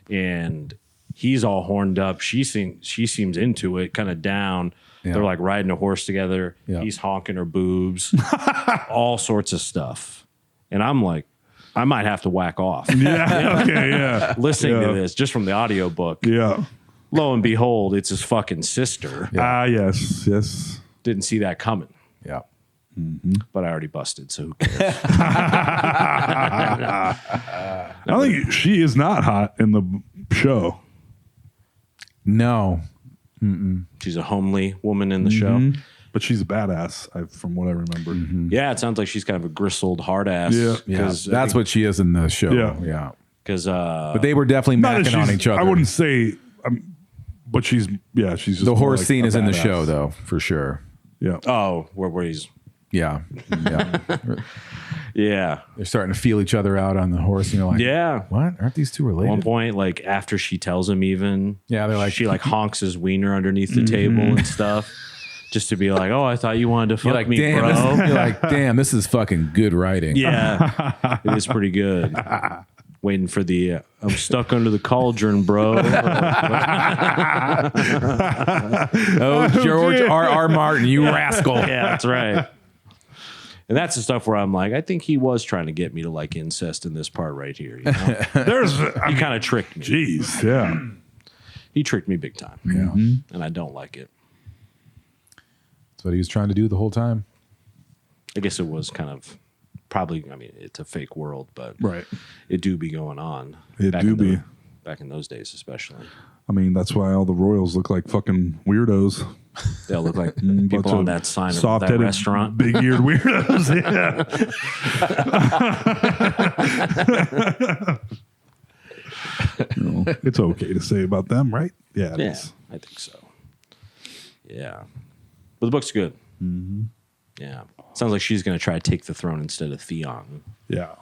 And he's all horned up. She seems into it, kind of down. Yeah. They're like riding a horse together. Yeah. He's honking her boobs, all sorts of stuff. And I'm like, I might have to whack off. Yeah. Okay. Yeah. Listening Yeah. to this just from the audiobook. Yeah. Lo and behold, it's his fucking sister. Ah, yes. Yes. Didn't see that coming, Yeah. but I already busted, so who cares? I think she is not hot in the show. No. She's a homely woman in the show. But she's a badass, from what I remember. Yeah, it sounds like she's kind of a gristled hard ass. Yeah. Yeah. That's what she is in the show. Yeah. Yeah. Because But they were definitely Not that macking on she's- each other. I wouldn't say, but she's just the more horse like scene a is in the badass. show, though, for sure. Yeah. where he's Yeah. Yeah. yeah. They're starting to feel each other out on the horse. And you're like, Yeah. what? Aren't these two At one related? point, like after she tells him, even Yeah, they're like- she like honks his wiener underneath the table and stuff, just to be like, oh, I thought you wanted to fuck You're like, me, damn, bro. you're like, damn, this is fucking good writing. Yeah, it is pretty good. Waiting for the I'm stuck under the cauldron, bro. Oh, George R. Martin, you rascal. Yeah, that's right. And that's the stuff where I'm like, I think he was trying to get me to like incest in this part right here. You know? He kind of tricked me. Jeez. Yeah. He tricked me big time. Yeah. And I don't like it. That's what he was trying to do the whole time. I guess it was kind of probably, I mean, it's a fake world, but Right. it do be going on. It do be. Back in those days, especially. I mean, that's why all the royals look like fucking weirdos. They'll look like Bunch people on of that sign of that soft-headed, restaurant. big-eared weirdos. Yeah. It's okay to say about them, right? Yeah, it Yeah, is. I think so. Yeah. But the book's good. Mm-hmm. Yeah. Sounds like she's going to try to take the throne instead of Theon. Yeah.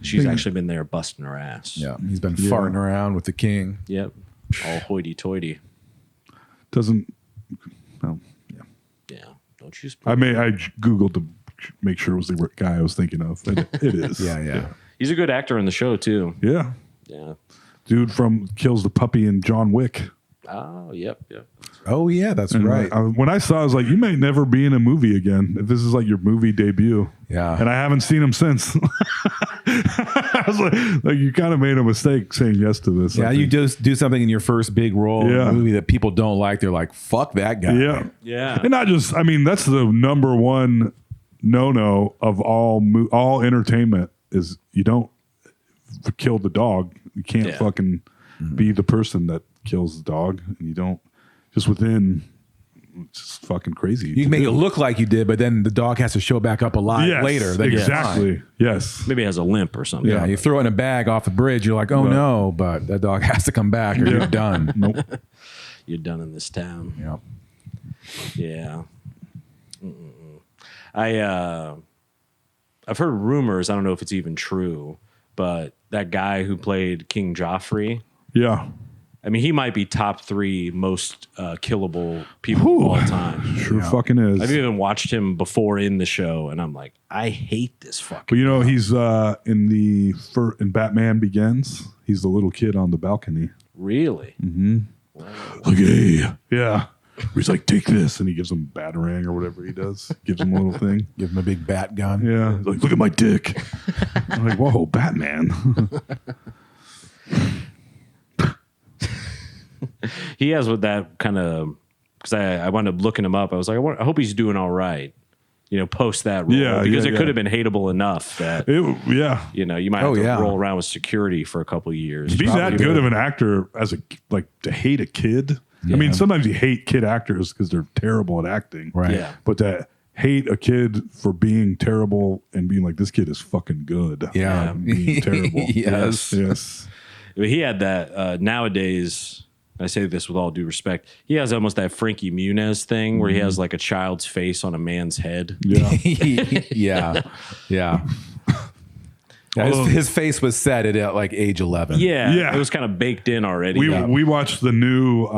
She's actually been there busting her ass. Yeah, he's been farting around with the king. Yep. All hoity-toity. Doesn't. Well, yeah. Yeah. Don't you I googled to make sure it was the guy I was thinking of. It is. Yeah. He's a good actor in the show, too. Yeah. Yeah. Dude from kills the puppy in John Wick. Oh, yep. Oh yeah, that's And right. when I saw it, I was like, you may never be in a movie again if this is like your movie debut. Yeah. And I haven't seen him since. I was like you kind of made a mistake saying yes to this. Yeah, I you think. just do something in your first big role in a movie that people don't like. They're like, fuck that guy. Yeah. Yeah. And not just, I mean, that's the number one no-no of all entertainment is you don't kill the dog. You can't fucking be the person that kills the dog, and you don't just within. It's just fucking crazy. You can make it look like you did, but then the dog has to show back up alive later. Then you're exactly. fine. Yes. Maybe it has a limp or something. Yeah, you throw it in a bag off the bridge. You're like, oh no, but that dog has to come back or you're done. Nope. You're done in this town. Yep. Yeah. I've heard rumors. I don't know if it's even true, but that guy who played King Joffrey. Yeah. I mean, he might be top 3 most killable people of all time. Sure fucking is. I've even watched him before in the show, and I'm like, I hate this fucking. But you know, he's in Batman Begins. He's the little kid on the balcony. Really? Like, hey, yeah. He's like, take this, and he gives him a batarang or whatever he does. Gives him a little thing. Give him a big bat gun. Yeah. He's like, look at my dick. I'm like, whoa, Batman. He has with that kind of, because I wound up looking him up. I was like, I hope he's doing all right. You know, post that role. Yeah, because yeah, it could have been hateable enough that yeah. you know you might have to roll around with security for a couple of years. To be that good of an actor as to hate a kid. I mean, sometimes you hate kid actors because they're terrible at acting. Right. Yeah. But to hate a kid for being terrible and being like, this kid is fucking good. Yeah. Being terrible. Yes. Yes. He had that nowadays. I say this with all due respect. He has almost that Frankie Muniz thing where he has like a child's face on a man's head. Yeah. Yeah. His face was set at like age 11. Yeah. It was kind of baked in already. We watched the new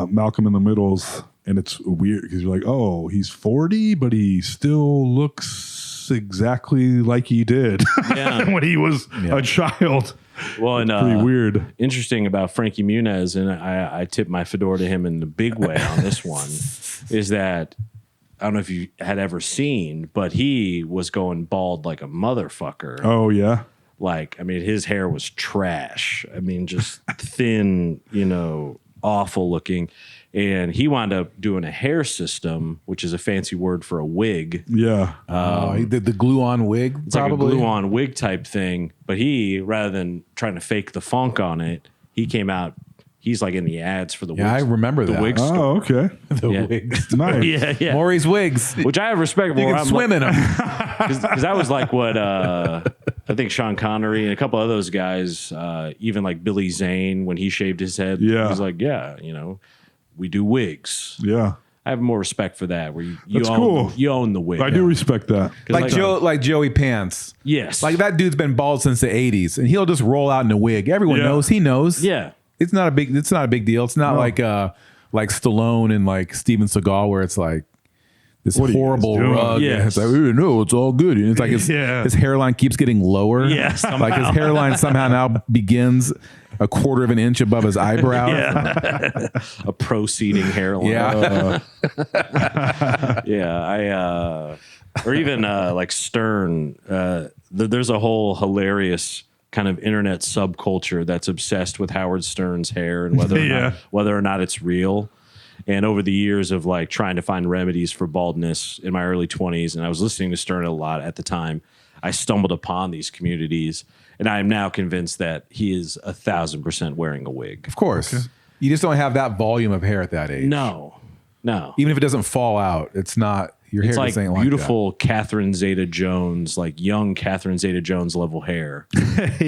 Malcolm in the Middles, and it's weird because you're like, oh, he's 40, but he still looks exactly like he did when he was a child. Well, and pretty weird. Interesting about Frankie Muniz, and I tip my fedora to him in the big way on this one, is that I don't know if you had ever seen, but he was going bald like a motherfucker. Oh, yeah. Like, I mean, his hair was trash. I mean, just thin, awful looking. And he wound up doing a hair system, which is a fancy word for a wig. Yeah. He did the glue-on wig, It's like a glue-on wig type thing. But he, rather than trying to fake the funk on it, he came out. He's like in the ads for the Yeah, wigs, I remember the that. wig store. Oh, okay. The Yeah. wigs. Nice. Yeah. Maury's wigs. Which I have respect for. You can swim in them. Because that was like what I think Sean Connery and a couple of those guys, even like Billy Zane, when he shaved his head, Yeah. he's like, we do wigs. Yeah. I have more respect for that. Where you That's own cool. you own the wig. I do respect that. Like Joey Pants. Yes. Like that dude's been bald since the 80s, and he'll just roll out in a wig. Everyone Yeah. knows. He knows. Yeah. It's not a big deal. It's not like Stallone and like Steven Seagal where it's like this What are you guys horrible doing? rug. Yes. And it's like, no, it's all good. And it's like his hairline keeps getting lower. Yeah, Like his hairline somehow now begins a quarter of an inch above his eyebrow. Yeah. A proceeding hairline. Yeah. Yeah. Or even like Stern. There's a whole hilarious kind of internet subculture that's obsessed with Howard Stern's hair and whether or not it's real. And over the years of like trying to find remedies for baldness in my early 20s, and I was listening to Stern a lot at the time, I stumbled upon these communities, and I am now convinced that he is 1,000% wearing a wig. Of course. You just don't have that volume of hair at that age. No. Even if it doesn't fall out, it's not, your hair It's like just ain't like beautiful Catherine Zeta-Jones, like young Catherine Zeta-Jones level hair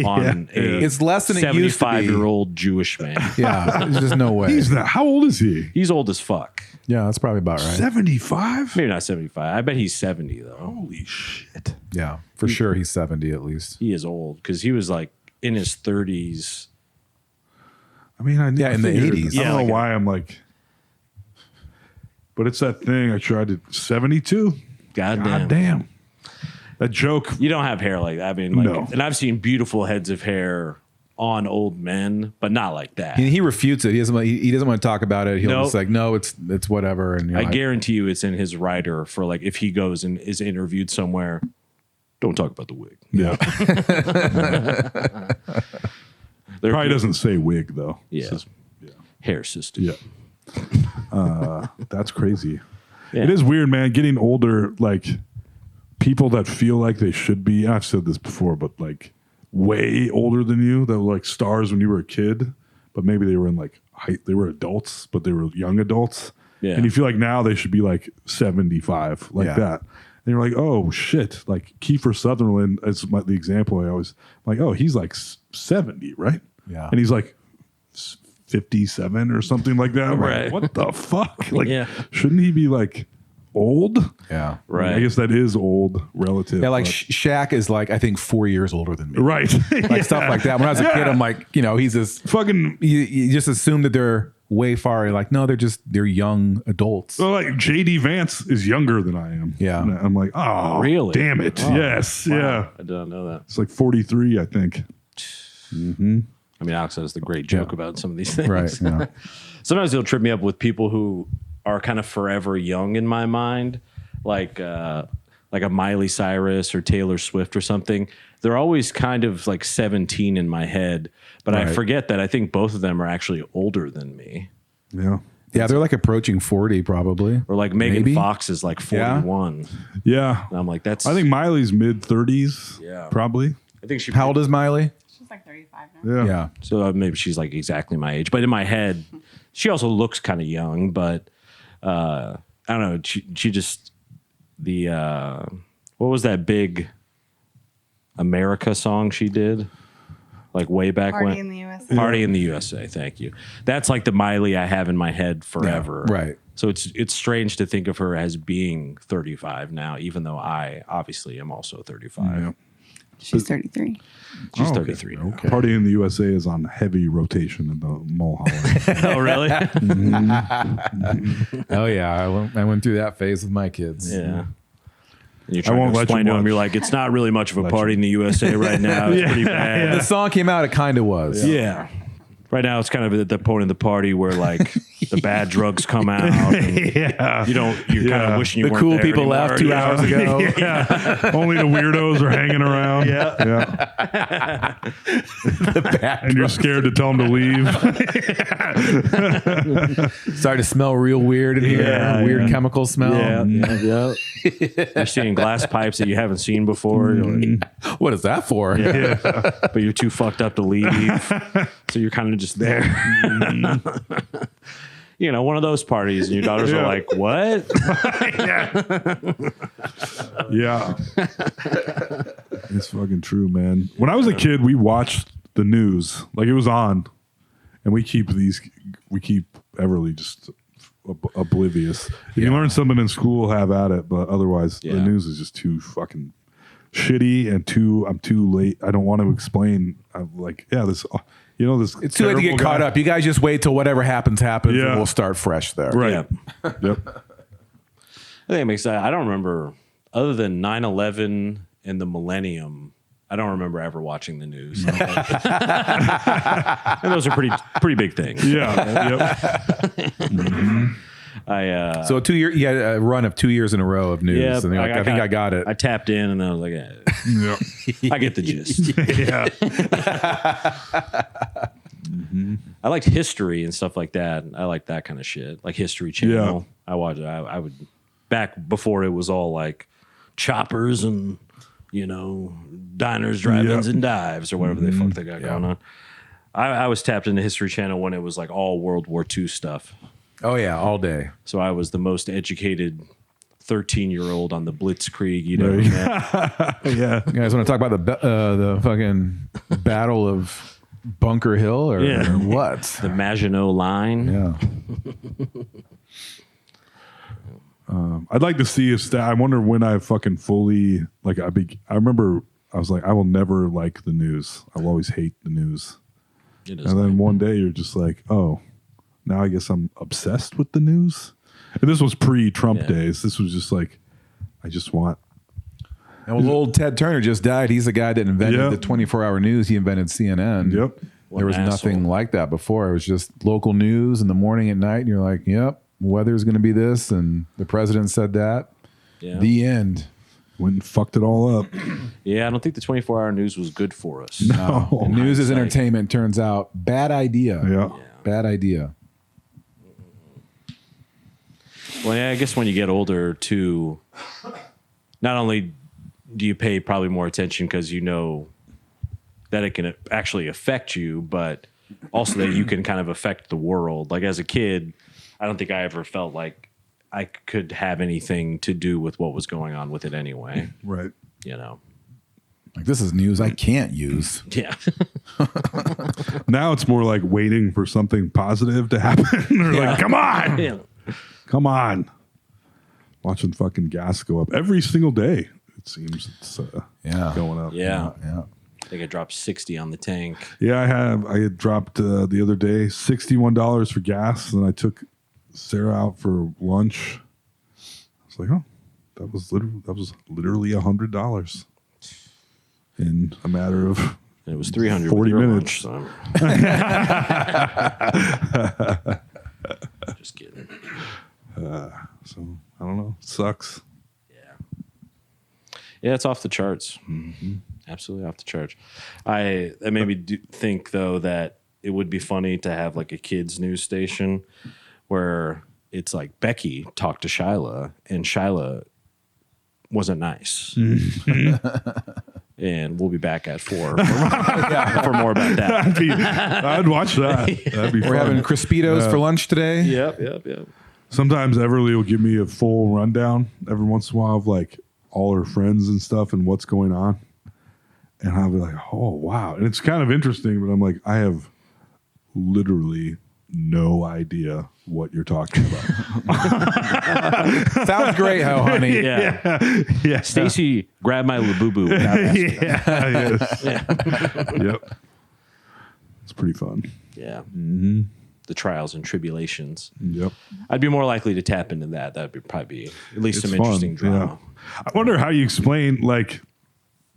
on a It's less than it used to be. 75-year-old Jewish man. that. Yeah, there's just no way. He's not. How old is he? He's old as fuck. Yeah, that's probably about right. 75. Maybe not 75. I bet he's 70 though. Holy shit. Yeah, for sure he's 70 at least. He is old because he was like in his 30s. I mean, Yeah, in the 80s. I Yeah, don't like know why I'm like, but it's that thing I tried to 72. God God damn. That joke. You don't have hair like that. I mean, like, No. and I've seen beautiful heads of hair on old men, but not like that. He refutes it. He doesn't want to talk about it. He'll Nope. just like, no, it's whatever. And I guarantee you it's in his writer for like if he goes and is interviewed somewhere, don't talk about the wig. Yeah. They're Probably doesn't say wig though. Yeah. It says- hair system. yeah. That's crazy. Yeah. It is weird, man. Getting older, like people that feel like they should be. I've said this before, but like way older than you, that were like stars when you were a kid, but maybe they were in like height. They were adults, but they were young adults. Yeah. And you feel like now they should be like 75, like Yeah. that. And you're like, oh shit! Like Kiefer Sutherland is the example. I always like, oh, he's like 70, right? Yeah. And he's like 57 or something like that. I'm like, Right. what the fuck? Like, Yeah. shouldn't he be like old? Yeah. Right. I guess that is old relative. Yeah, like but- Shaq is like, I think 4 years older than me. right. Like stuff like that. When I was a kid, I'm like, he's this, Fucking. you just assume that they're way far. Like, no, they're young adults. Well, like JD Vance is younger than I am. Yeah. And I'm like, oh, Really? Damn it. Oh, Yes. wow. Yeah. I did not know that. It's like 43, I think. I mean, Alex has the great joke about some of these things. Right. Yeah. Sometimes he'll trip me up with people who are kind of forever young in my mind, like a Miley Cyrus or Taylor Swift or something. They're always kind of like 17 in my head, but I Right. forget that I think both of them are actually older than me. Yeah. Yeah, they're like approaching 40 probably. Or like Megan Maybe. Fox is like 41. Yeah. And I'm like, that's. I think Miley's mid 30s. Yeah. Probably. I think she. How old is Miley? She's like 35 now. Yeah. Yeah. So maybe she's like exactly my age, but in my head, she also looks kind of young. But I don't know. She just what was that big America song she did? Like way back Party when. in the USA. Party in the USA. Thank you. That's like the Miley I have in my head forever. right. So it's strange to think of her as being 35 now, even though I obviously am also 35. Yeah. She's 33. She's Oh, 33 now. Okay. Party in the USA is on heavy rotation in the Mulholland. Oh, really? Oh yeah, I went through that phase with my kids. Yeah. And you're trying won't to let you explain to him, watch. you're like, it's not really much of a party in the USA right now. It's pretty The bad. song came out, it kind of was. Yeah. Right now, it's kind of at the point of the party where like the bad drugs come out. And Yeah. you're kind Yeah. of wishing you The weren't cool there people anymore. left 2 Yeah. hours ago. Yeah. Only the weirdos are hanging around. Yeah. And you're scared to tell them to leave. Started to smell real weird in here. Yeah, Weird yeah. chemical smell. Yeah. You're seeing glass pipes that you haven't seen before. You're like, What is that for? but you're too fucked up to leave. So you're kind of just there. One of those parties, and your daughters are like, what? Yeah. It's fucking true, man. When I was a kid, we watched the news. Like it was on. And we keep Everly just oblivious. If you learn something in school, have at it. But otherwise, the Yeah. news is just too fucking shitty and I'm too late. I don't want to explain. I'm like, this. This. It's too late to get terrible caught guy. up. You guys just wait till whatever happens, and Yeah. we'll start fresh there. Right. Yeah. Yep. I think it makes sense. I don't remember, other than 9/11 and the millennium, I don't remember ever watching the news. And those are pretty big things. Yeah. Yep. So 2 year, you had a run of 2 years in a row of news. Yeah, and you're like, I think I got it. I tapped in and I was like, Yep. I get the gist. Yeah. I liked history and stuff like that. I like that kind of shit, like History Channel. I watched. I would back before it was all like choppers and diners, drive-ins, Yep. and dives, or whatever the fuck they got going on. I was tapped into History Channel when it was like all World War II stuff. Oh yeah, all day. So I was the most educated 13-year-old on the Blitzkrieg you'd ever met. Yeah. You guys want to talk about the fucking Battle of Bunker Hill or what? The Maginot Line. Yeah. I'd like to see a stat. I wonder when I fucking fully I remember I was like, I will never like the news. I will always hate the news. It is And then one day you're just like, oh, now I guess I'm obsessed with the news. And this was pre-Trump days. This was just like, I just want. And well, old Ted Turner just died. He's the guy that invented Yep. the 24-hour news. He invented CNN. Yep. There was nothing like that before. It was just local news in the morning at night. And you're like, yep, weather's going to be this. And the president said that. Yeah. The end. Went and fucked it all up. Yeah, I don't think the 24-hour news was good for us. No. And news is hindsight. entertainment, turns out. Bad idea. Yeah. Bad idea. Well, yeah, I guess when you get older, too, not only do you pay probably more attention because you know that it can actually affect you, but also that you can kind of affect the world. Like as a kid, I don't think I ever felt like I could have anything to do with what was going on with it anyway. Right. Like, this is news I can't use. Yeah. Now it's more like waiting for something positive to happen. They're like, come on. Yeah. Come on. Watching fucking gas go up every single day. It seems it's going up. Yeah. Yeah. I think I dropped 60 on the tank. Yeah, I had dropped the other day $61 for gas, and I took Sarah out for lunch. I was like, oh, that was literally $100 in a matter of And it was 300 40 with your minutes. lunch, so. Just kidding. So I don't know. It sucks. Yeah, it's off the charts. Absolutely off the charts. That made me think, though, that it would be funny to have like a kids' news station where it's like Becky talked to Shyla, and Shyla wasn't nice. And we'll be back at 4 for more about that. I'd watch that. That'd be We're fun. having Crispitos for lunch today. Yep. Sometimes Everly will give me a full rundown every once in a while of like all her friends and stuff and what's going on. And I'll be like, oh, wow. And it's kind of interesting, but I'm like, I have literally no idea what you're talking about. Sounds great, ho, honey. Yeah. Stacy grabbed my Labubu. Yes. Yep. It's pretty fun. Yeah. The trials and tribulations. Yep. I'd be more likely to tap into that. That'd be probably be at least It's some fun, interesting drama. yeah. I wonder how you explain, like,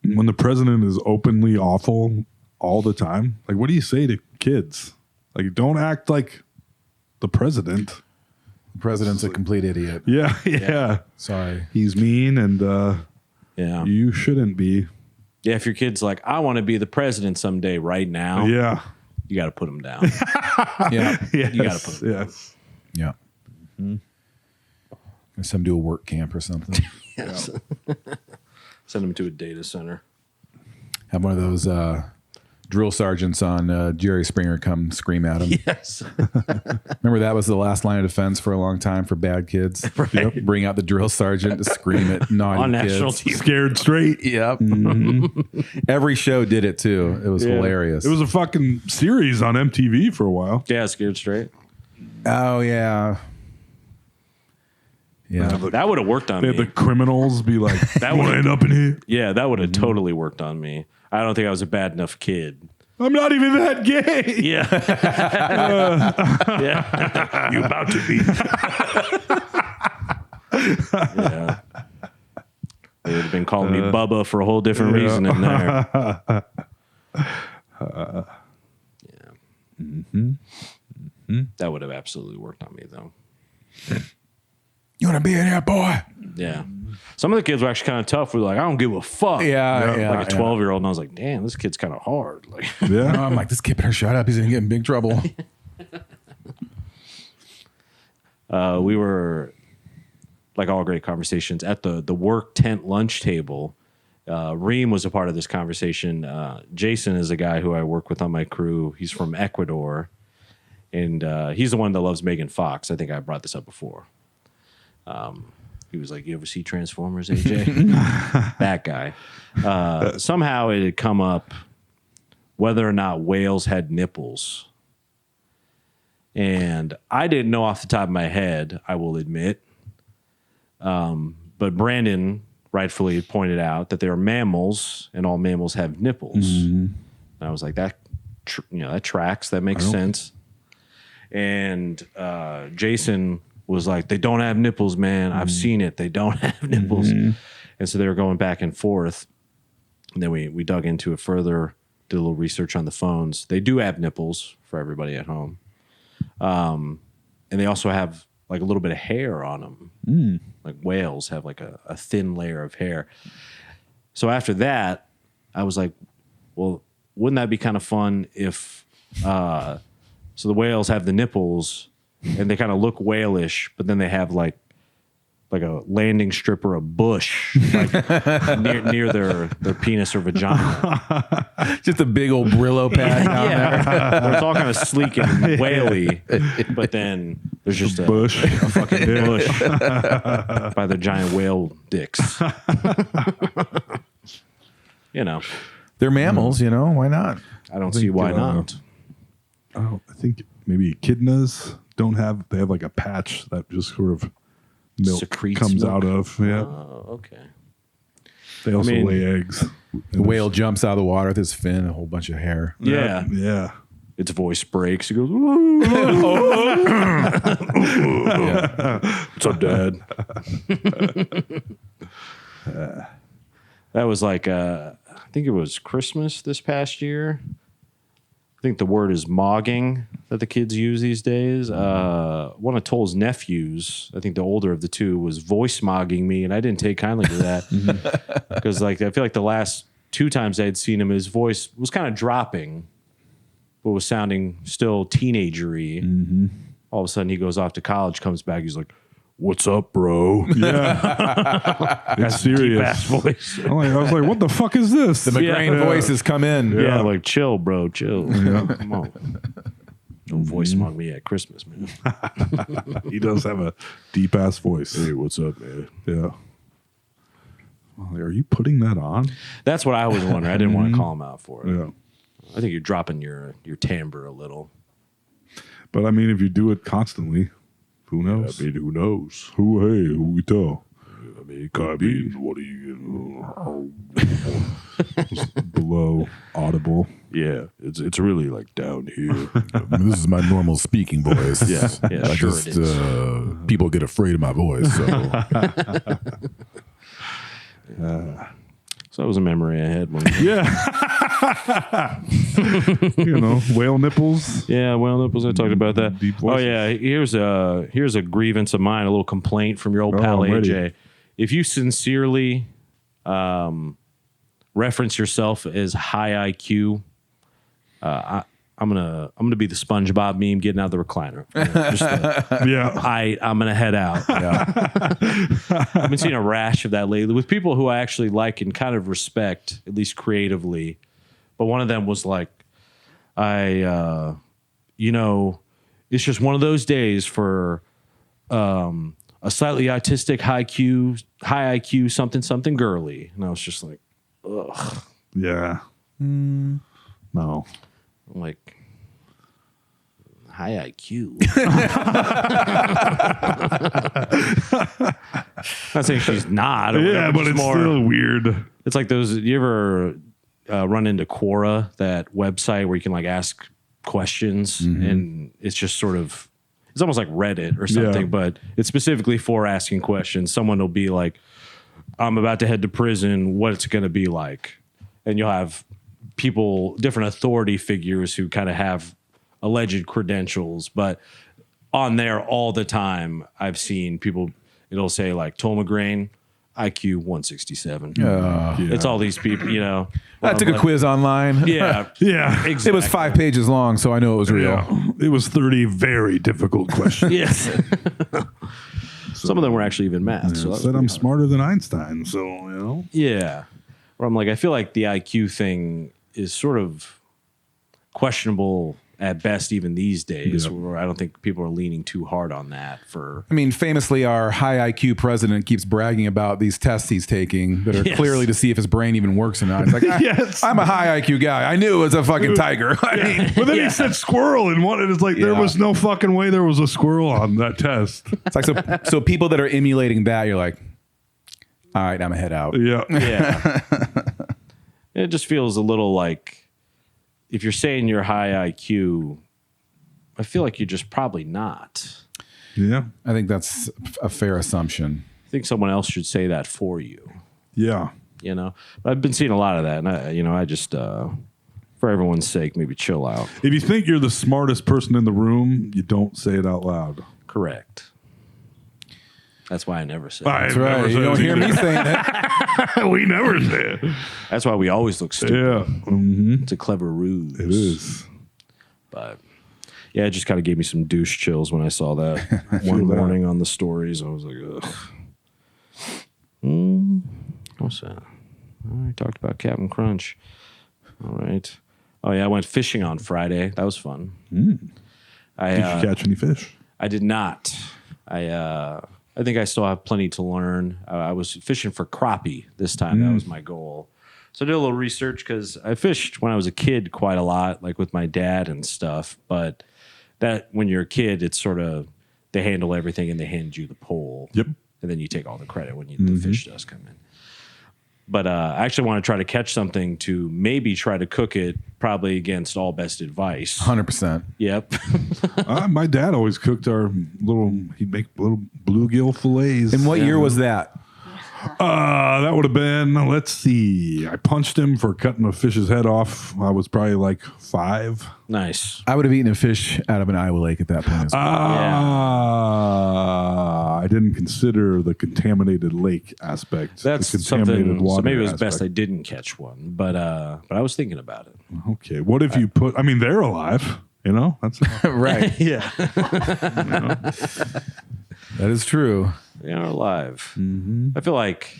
when the president is openly awful all the time. Like, what do you say to kids? Like, don't act like the president. The president's a complete idiot. Yeah. Sorry. He's mean, and Yeah. you shouldn't be. Yeah, if your kid's like, I want to be the president someday right now, Yeah. you got to put him down. Yeah. Yes. You gotta put 'em down. Yes. Yeah. Some do a work camp or something. Yes. Send him to a data center. Have one of those drill sergeants on Jerry Springer come scream at him. Yes. Remember that was the last line of defense for a long time for bad kids. Yep. Bring out the drill sergeant to scream at naughty On kids. national TV. Scared straight. Yep. Every show did it too. It was hilarious. It was a fucking series on MTV for a while. Yeah, scared straight. Oh yeah. Yeah. That would have worked on They had me. the criminals be like, That "You want to would've- end up in here? Yeah, that would have totally worked on me. I don't think I was a bad enough kid. I'm not even that gay." Yeah. Yeah. You about to be? Yeah. They would have been calling me Bubba for a whole different reason in there. That would have absolutely worked on me, though. You want to be in here, boy? Yeah. Some of the kids were actually kind of tough. We were like, I don't give a fuck. Yeah. Like a 12-year-old. And I was like, damn, this kid's kind of hard. Like, Yeah. I'm like, this kid better shut up. He's gonna get in big trouble. we were, like all great conversations, at the work tent lunch table. Reem was a part of this conversation. Jason is a guy who I work with on my crew. He's from Ecuador, and he's the one that loves Megan Fox. I think I brought this up before. He was like, "You ever see Transformers, AJ?" That guy. Somehow it had come up whether or not whales had nipples. And I didn't know off the top of my head, I will admit. But Brandon rightfully pointed out that they are mammals, and all mammals have nipples. And I was like, that tracks. That makes sense. And Jason was like, they don't have nipples, man. I've seen it. They don't have nipples. And so they were going back and forth. And then we dug into it further, did a little research on the phones. They do have nipples for everybody at home. And they also have like a little bit of hair on them. Like whales have like a thin layer of hair. So after that, I was like, well, wouldn't that be kind of fun if, so the whales have the nipples and they kind of look whalish, but then they have like a landing strip or a bush like near their penis or vagina. Just a big old Brillo pad down there. Where it's all kind of sleek and whaley, but then there's just a Bush. a fucking bush by the giant whale dicks. They're mammals, why not? I don't see why not. I think maybe echidnas they have like a patch that just sort of milk Secretes comes milk? out of. Yeah. Oh, okay. They also lay eggs. The whale jumps out of the water with his fin, a whole bunch of hair. Yeah. Yeah. Its voice breaks. It goes, what's up, Dad? That was like, I think it was Christmas this past year. I think the word is mogging that the kids use these days. One of Toll's nephews, I think the older of the two, was voice mogging me, and I didn't take kindly to that because, like, I feel like the last 2 times I had seen him, his voice was kind of dropping, but was sounding still teenagery. All of a sudden, he goes off to college, comes back, he's like, "What's up, bro?" Yeah. It's Deep-ass serious. voice. I was like, what the fuck is this? The McGrain voice has come in. Yeah, like, chill, bro, chill. Come on. Don't voice mog me at Christmas, man. He does have a deep ass voice. Hey, what's up, man? Yeah. Well, are you putting that on? That's what I was wondering. I didn't want to call him out for it. Yeah. I think you're dropping your timbre a little. But I mean, if you do it constantly, who knows? who knows? Who we tell? I mean, What are you below audible? yeah, it's really like down here. This is my normal speaking voice. Yeah, sure it is. People get afraid of my voice. So. So that was a memory I had. Yeah. Whale nipples. Yeah, well, nipples. I talked about that. Deep Oh voices. yeah, here's a grievance of mine, a little complaint from your old pal I'm ready. AJ. If you sincerely reference yourself as high IQ, I'm gonna be the SpongeBob meme getting out of the recliner. Yeah. I'm gonna head out. I've been seeing a rash of that lately with people who I actually like and kind of respect, at least creatively. But one of them was like, it's just one of those days for a slightly autistic, high IQ, something girly. And I was just like, ugh. Yeah. No. I'm like, high IQ. Not saying she's not. Or Yeah, whatever, but just it's more, still weird. It's like those. You ever run into Quora, that website where you can like ask questions, and it's just sort of, it's almost like Reddit or something, Yeah. but it's specifically for asking questions. Someone will be like, "I'm about to head to prison. What's it going to be like?" And you'll have people, different authority figures who kind of have alleged credentials, but on there all the time, I've seen people. It'll say like Toll McGrain, IQ 167. It's all these people, I took a quiz online. Yeah, Yeah. exactly. It was 5 pages long, so I know it was real. Yeah. It was 30 very difficult questions. Yes. Some of them were actually even math. So that was Said I'm pretty smarter than Einstein, so Yeah. where I'm like, I feel like the IQ thing is sort of questionable at best, even these days, where I don't think people are leaning too hard on that for. I mean, famously, our high IQ president keeps bragging about these tests he's taking that are clearly to see if his brain even works or not. He's like, I'm a high IQ guy. I knew it was a fucking tiger. I mean, but then he said squirrel in one, and it's like there was no fucking way there was a squirrel on that test. It's like so people that are emulating that, you're like, all right, I'm a head out. Yeah. It just feels a little like, if you're saying you're high IQ, I feel like you're just probably not. Yeah. I think that's a fair assumption. I think someone else should say that for you. Yeah. You know, but I've been seeing a lot of that, and I just, for everyone's sake, maybe chill out. If you think you're the smartest person in the room, you don't say it out loud. Correct. That's why I never say it. That's right. You don't hear me saying that. We never say it. That's why we always look stupid. Yeah. Mm-hmm. It's a clever ruse. It is. But yeah, it just kind of gave me some douche chills when I saw that one morning on the stories. I was like, ugh. What's that? I talked about Captain Crunch. All right. Oh yeah, I went fishing on Friday. That was fun. Did you catch any fish? I did not. I think I still have plenty to learn. I was fishing for crappie this time. That was my goal. So I did a little research because I fished when I was a kid quite a lot, like with my dad and stuff. But that when you're a kid, it's sort of they handle everything and they hand you the pole. Yep. And then you take all the credit when the fish does come in. But I actually want to try to catch something to maybe try to cook it, probably against all best advice. 100%. Yep. My dad always cooked he'd make little bluegill fillets. And what year was that? That would have been, let's see. I punched him for cutting a fish's head off. I was probably like 5. Nice. I would have eaten a fish out of an Iowa lake at that point as well. I didn't consider the contaminated lake aspect. That's the contaminated something. water So maybe it was aspect. best I didn't catch one, but I was thinking about it. Okay, what if you put? I mean, they're alive. You know, that's Right. Yeah, That is true. they are alive. I feel like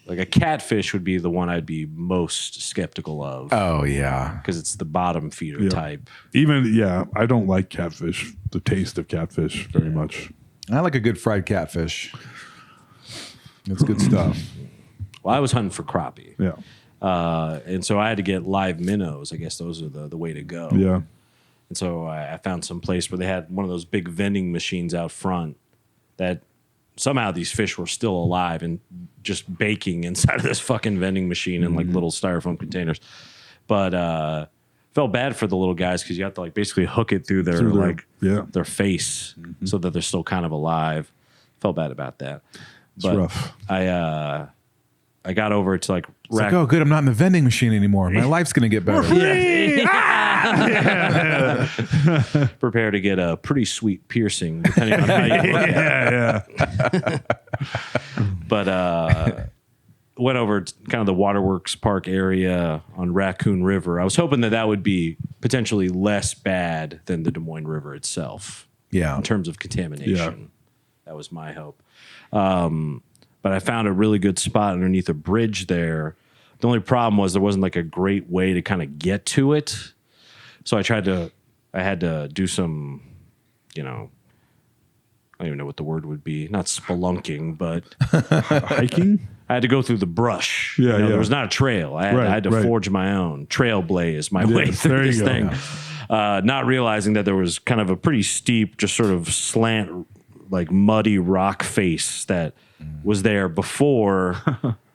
a catfish would be the one I'd be most skeptical of Oh, yeah. because it's the bottom feeder type. I don't like catfish. The taste of catfish very much. I like a good fried catfish. It's good stuff. Well, I was hunting for crappie, Yeah, and so I had to get live minnows. I guess those are the way to go. yeah. And so I found some place where they had one of those big vending machines out front that somehow these fish were still alive and just baking inside of this fucking vending machine in like little styrofoam containers. But felt bad for the little guys because you have to like basically hook it through their face so that they're still kind of alive. Felt bad about that. It's rough. I got over to like It's like, oh, good. I'm not in the vending machine anymore. My life's going to get better. prepare to get a pretty sweet piercing depending on how you look at it. But went over to kind of the Waterworks Park area on Raccoon River. I was hoping that would be potentially less bad than the Des Moines River itself. Yeah. In terms of contamination. That was my hope. But I found a really good spot underneath a bridge there. The only problem was there wasn't like a great way to kind of get to it. So I had to do some, I don't even know what the word would be. Not spelunking, but Hiking? I had to go through the brush. Yeah, yeah. There was not a trail. I had to forge my own. Trailblaze my way there through you this go. thing. Not realizing that there was kind of a pretty steep, just sort of slant, like muddy rock face that was there before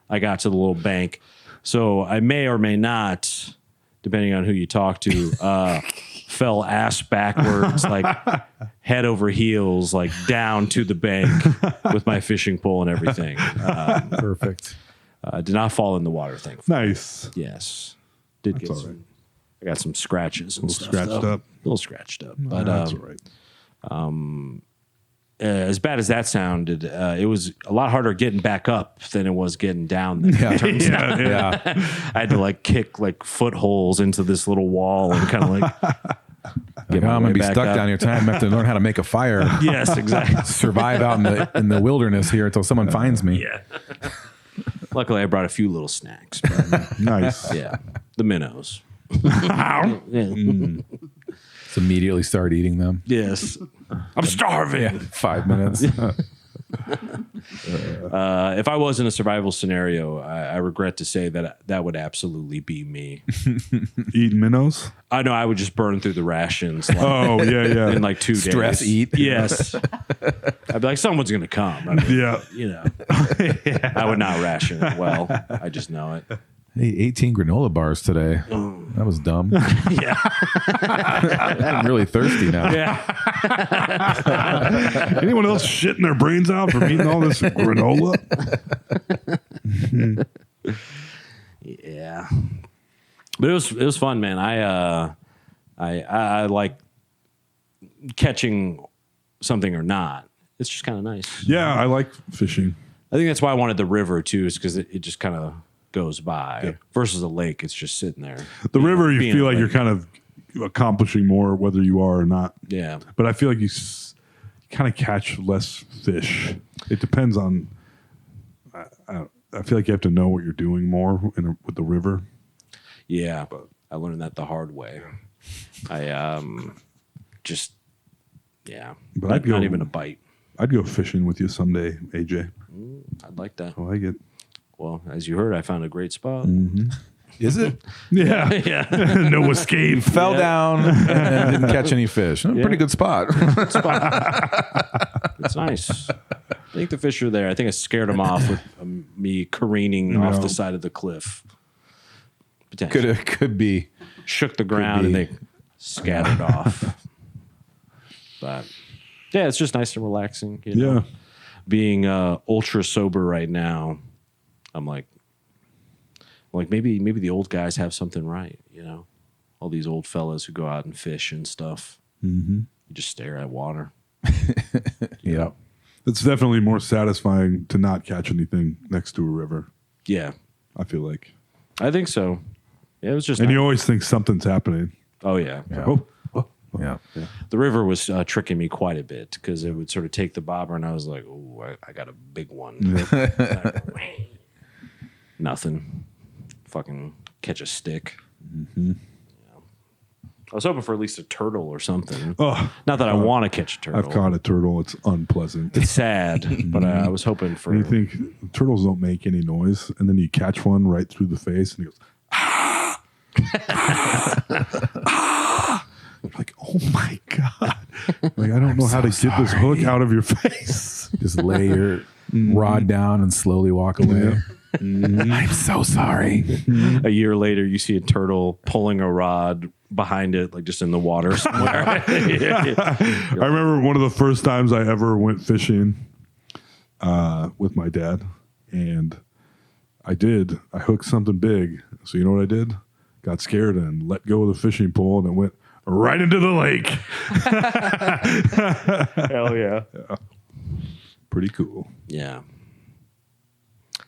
I got to the little bank. So I may or may not, depending on who you talk to, fell ass backwards, like head over heels, like down to the bank with my fishing pole and everything. Perfect. Did not fall in the water, thankfully. Nice. Yes. Did get all some. right. I got some scratches and stuff. scratched though. up? A little scratched up. But That's all right. as bad as that sounded, it was a lot harder getting back up than it was getting down there. It turns out. Yeah. I had to like kick like footholes into this little wall and kind of like get my I'm way going to be back stuck up. down here tonight. I'm going to have to learn how to make a fire. Yes, exactly. Survive out in the wilderness here until someone finds me. Yeah. Luckily, I brought a few little snacks. But Nice. yeah, the minnows. Yeah. Just immediately start eating them. Yes, I'm starving. 5 minutes. If I was in a survival scenario, I regret to say that would absolutely be me. Eating minnows? I know I would just burn through the rations. Like, Oh, yeah. in like 2 days. Stress eat. Yes. I'd be like, someone's gonna come. I mean, Yeah. you know, I would not ration it well. I just know it. Hey, 18 granola bars today. That was dumb. Yeah. I'm really thirsty now. Yeah. Anyone else shitting their brains out from eating all this granola? Yeah. But it was fun, man. I like catching something or not. It's just kind of nice. Yeah, I like fishing. I think that's why I wanted the river too, is because it just kind of goes by. Yep. Versus a lake, it's just sitting there. The river, you being feel a like lake. you're kind of accomplishing more whether you are or not. Yeah. But I feel like you kind of catch less fish. It depends on. I feel like you have to know what you're doing more with the river. Yeah. I learned that the hard way. I just But not even a bite. I'd go fishing with you someday, AJ. I'd like that. I like it. Well, as you heard, I found a great spot. Is it? Yeah. Yeah. No escape. Fell down and didn't catch any fish. Pretty good spot. It's nice. I think the fish are there. I think I scared them off with me careening off the side of the cliff. Potentially. Could be. Shook the ground and they scattered off. But yeah, it's just nice and relaxing. You know? Yeah. Being ultra sober right now, I'm like maybe the old guys have something right. You know, all these old fellas who go out and fish and stuff. Mm-hmm. You just stare at water. Yeah. It's definitely more satisfying to not catch anything next to a river. Yeah, I feel like. I think so. Yeah, it was just. And nice. you always think something's happening. Oh yeah. Oh. Yeah. The river was tricking me quite a bit because it would sort of take the bobber, and I was like, "Oh, I got a big one." Nothing. Fucking catch a stick. Mm-hmm. Yeah. I was hoping for at least a turtle or something. Oh, Not that I want to catch a turtle. I've caught a turtle. It's unpleasant. It's sad, but I was hoping for. And you think turtles don't make any noise, and then you catch one right through the face, and he goes, ah! Ah! You're like, oh my God. Like, I don't know how to get this hook out of your face. Just lay your rod down and slowly walk away. I'm so sorry. A year later, you see a turtle pulling a rod behind it, like just in the water somewhere. I remember one of the first times I ever went fishing with my dad, and I hooked something big. So you know what I did? Got scared and let go of the fishing pole, and it went right into the lake. Hell yeah. Pretty cool. Yeah.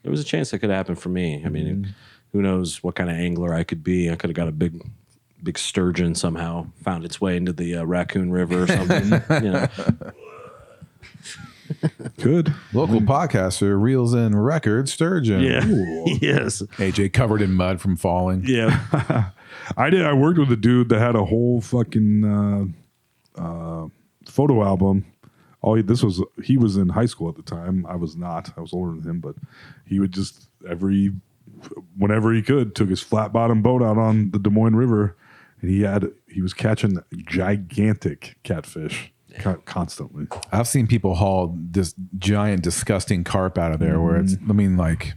There was a chance that could happen for me. I mean, who knows what kind of angler I could be. I could have got a big sturgeon somehow, found its way into the Raccoon River or something. You know. Good. Local podcaster reels in record sturgeon. Yeah. Ooh. Yes. AJ covered in mud from falling. Yeah. I worked with a dude that had a whole fucking photo album. He was in high school at the time. I was not. I was older than him, but he would just whenever he could, took his flat bottom boat out on the Des Moines River, and he was catching gigantic catfish constantly. I've seen people haul this giant, disgusting carp out of there where it's, like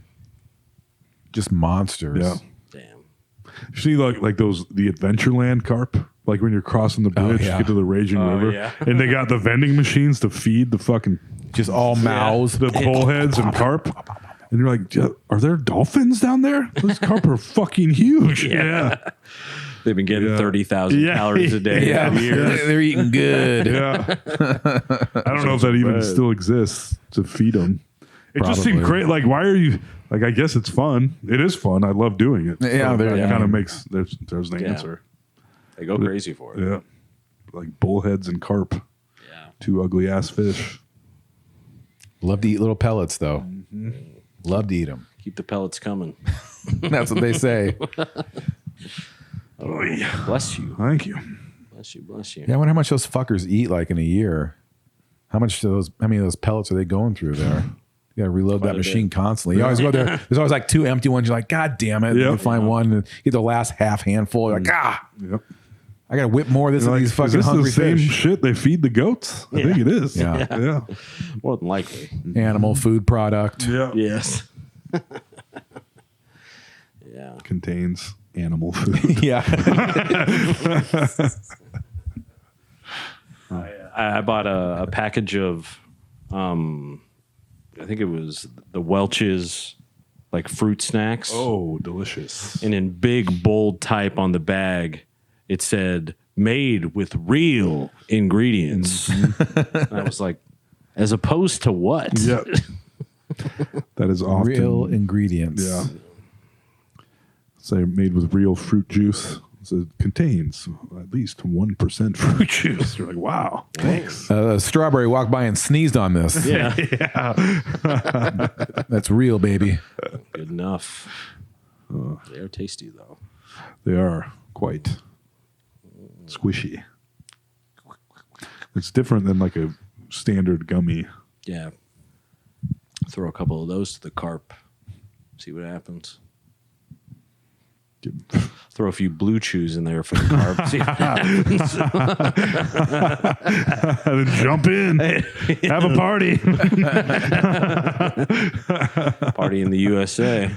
just monsters. Yeah. Damn. You see like the Adventureland carp? Like when you're crossing the bridge to get to the raging river, yeah. and they got the vending machines to feed the fucking Just all mouths. the bullheads and carp, and you're like, are there dolphins down there? Those carp are fucking huge. Yeah, They've been getting 30,000 calories a day. Yeah, for years. they're eating good. yeah. I don't know if that even still exists to feed them. It just seemed Probably. great. Like, why are you? Like, I guess it's fun. It is fun. I love doing it. Yeah, that yeah. kind of makes there's the Yeah. answer. They go crazy for it. Yeah, like bullheads and carp. Yeah. Two ugly ass fish. Love to eat little pellets, though. Love to eat them. Keep the pellets coming. That's what they say. Oh, yeah. Bless you. Thank you. Bless you. Bless you. Yeah, I wonder how much those fuckers eat like in a year. How many of those pellets are they going through there? You got to reload Quite that a machine bit. constantly. You always go there. There's always like 2 empty ones. You're like, God damn it. Yep. You find one and get the last half handful. You're like, Yep. I got to whip more of this You're of like, these is fucking this hungry the same fish. shit they feed the goats? I think it is. Yeah. Yeah. More than likely. Animal food product. Yeah. Yes. Yeah. Contains animal food. Yeah. I bought a package of, I think it was the Welch's like fruit snacks. Oh, delicious. And in big bold type on the bag, it said made with real ingredients. And I was like, as opposed to what? Yep. That is often Real ingredients. Yeah. Say made with real fruit juice. So it contains at least 1% fruit juice. You're like, wow, thanks. A strawberry walked by and sneezed on this. Yeah. That's real, baby. Good enough. They're tasty though. They are quite squishy. It's different than like a standard gummy. Yeah. Throw a couple of those to the carp. See what happens. Throw a few blue chews in there for the carp. See what happens. And then jump in. Have a party. Party in the USA.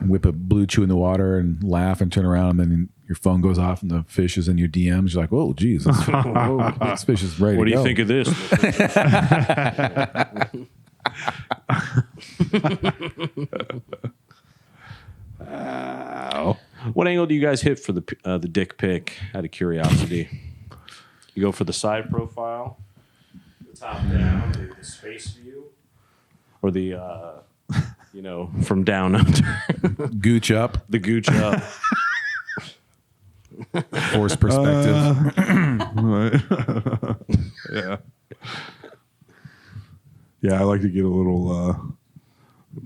Whip a blue chew in the water and laugh and turn around, and then your phone goes off and the fish is in your DMs. You're like, whoa, geez, this fish is ready What to do go. you think of this? What angle do you guys hit for the dick pic? Out of curiosity, you go for the side profile, the top down, the space view, or the from down under, Gooch up, the gooch up. forced perspective. Right. Yeah. Yeah, I like to get a little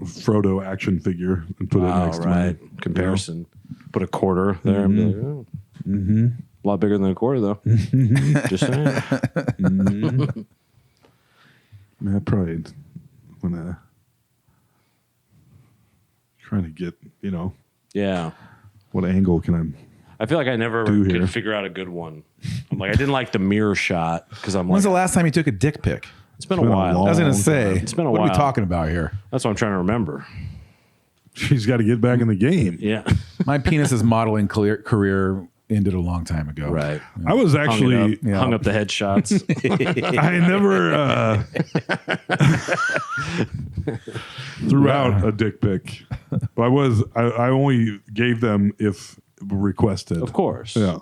Frodo action figure and put it Oh, next to right. me. Comparison. Put a quarter there. And be like, oh. A lot bigger than a quarter, though. Just saying. I probably when trying to get, Yeah. what angle can I feel like I never Do could here. figure out a good one. I'm like, I didn't like the mirror shot because I'm When's like, the last time you took a dick pic? it's been a been a while. long- I was going to say, It's been a what are we while. talking about here? That's what I'm trying to remember. she's got to get back in the game. Yeah. My penis's modeling career ended a a ago. Right. I was Hung it actually up, hung up the headshots. I never threw out a dick pic. But I only gave them if requested. Of course. Yeah.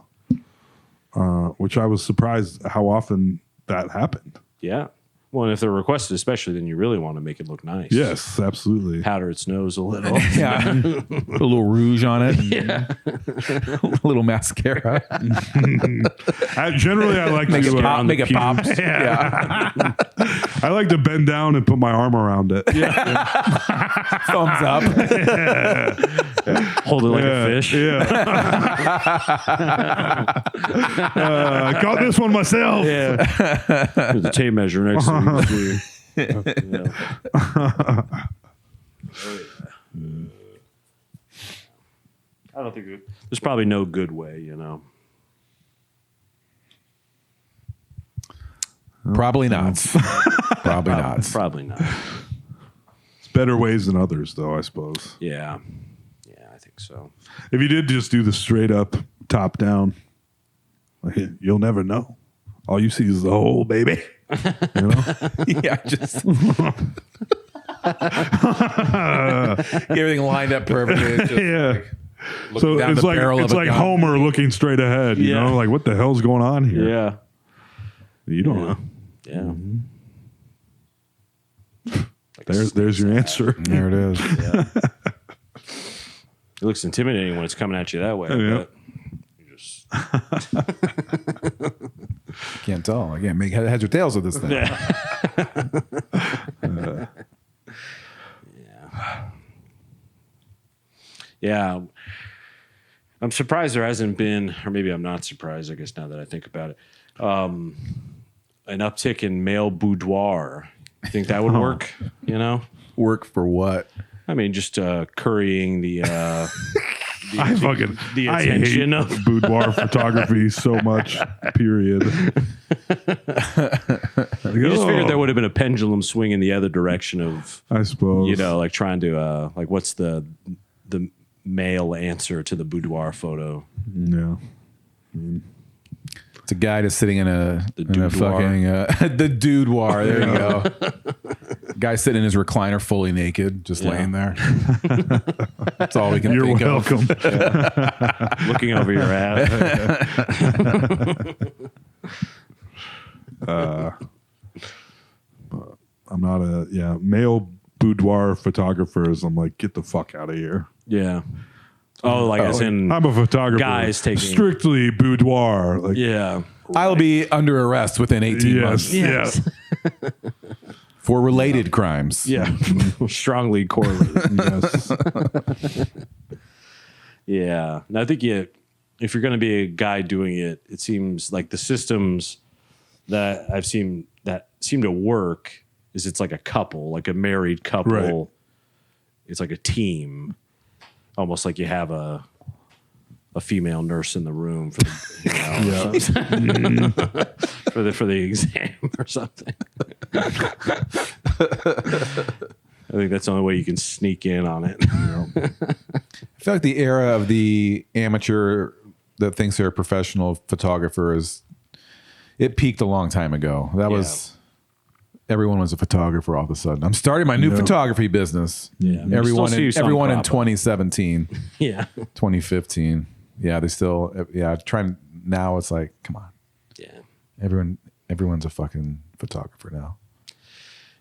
Which I was surprised how often that happened. Yeah. Well, and if they're requested, especially, then you really want to make it look nice. Yes, absolutely. Powder its nose a little. Yeah. Put a little rouge on it. Yeah. A little mascara. Generally, I like Make to it pop. on the Make it pop. Yeah. I like to bend down and put my arm around it. Thumbs up. Hold it like a fish. Yeah. I caught this one myself. Yeah. There's a tape measure next to you. Yeah. I don't think there's probably no good way, Probably not. Probably not. Probably not. It's better ways than others, though, I suppose. Yeah. Yeah, I think so. If you did just do the straight up, top down, you'll never know. All you see is the hole, baby. Yeah, just get everything lined up perfectly. Just Yeah. looking So down it's the like barrel of a gun. Homer looking straight ahead. You Yeah. know, like what the hell's going on here? Yeah. You don't know. Yeah. There's your answer. There it is. It looks intimidating when it's coming at you that way. Yeah. But you just Can't tell. I can't make heads or tails of this thing. Yeah. I'm surprised there hasn't been, or maybe I'm not surprised, I guess, now that I think about it, an uptick in male boudoir. You think that would work? You know? Work for what? I mean, just currying the I attention hate of boudoir photography so much. Period. You just figured there would have been a pendulum swing in the other direction of, I suppose. you know, like trying to like what's the male answer to the boudoir photo? Yeah. It's a guy just sitting in a Dude-oir. fucking the Dude-oir. There you go. Guy sitting in his recliner, fully naked, just laying there. That's all we can You're think welcome. of. Looking over your ass. I'm not male boudoir photographers. I'm like, get the fuck out of here. Yeah. Oh, like as in I'm a photographer. guys taking strictly boudoir. Like, yeah. I'll be under arrest within 18 months yes. for related crimes. Yeah. Strongly correlated. Yes. Yeah. And I think if you're going to be a guy doing it, it seems like the systems that I've seen that seem to work is it's like a couple, like a married couple. Right. It's like a team, almost like you have a female nurse in the room for the, for the exam or something. I think that's the only way you can sneak in on it. I feel like the era of the amateur that thinks they're a professional photographer it peaked a long time ago. That was everyone was a photographer all of a sudden. I'm starting my new photography business. Yeah. Everyone in crop up. 2017, Yeah. 2015. Yeah, they still trying now it's like, come on. Yeah. Everyone's a fucking photographer now.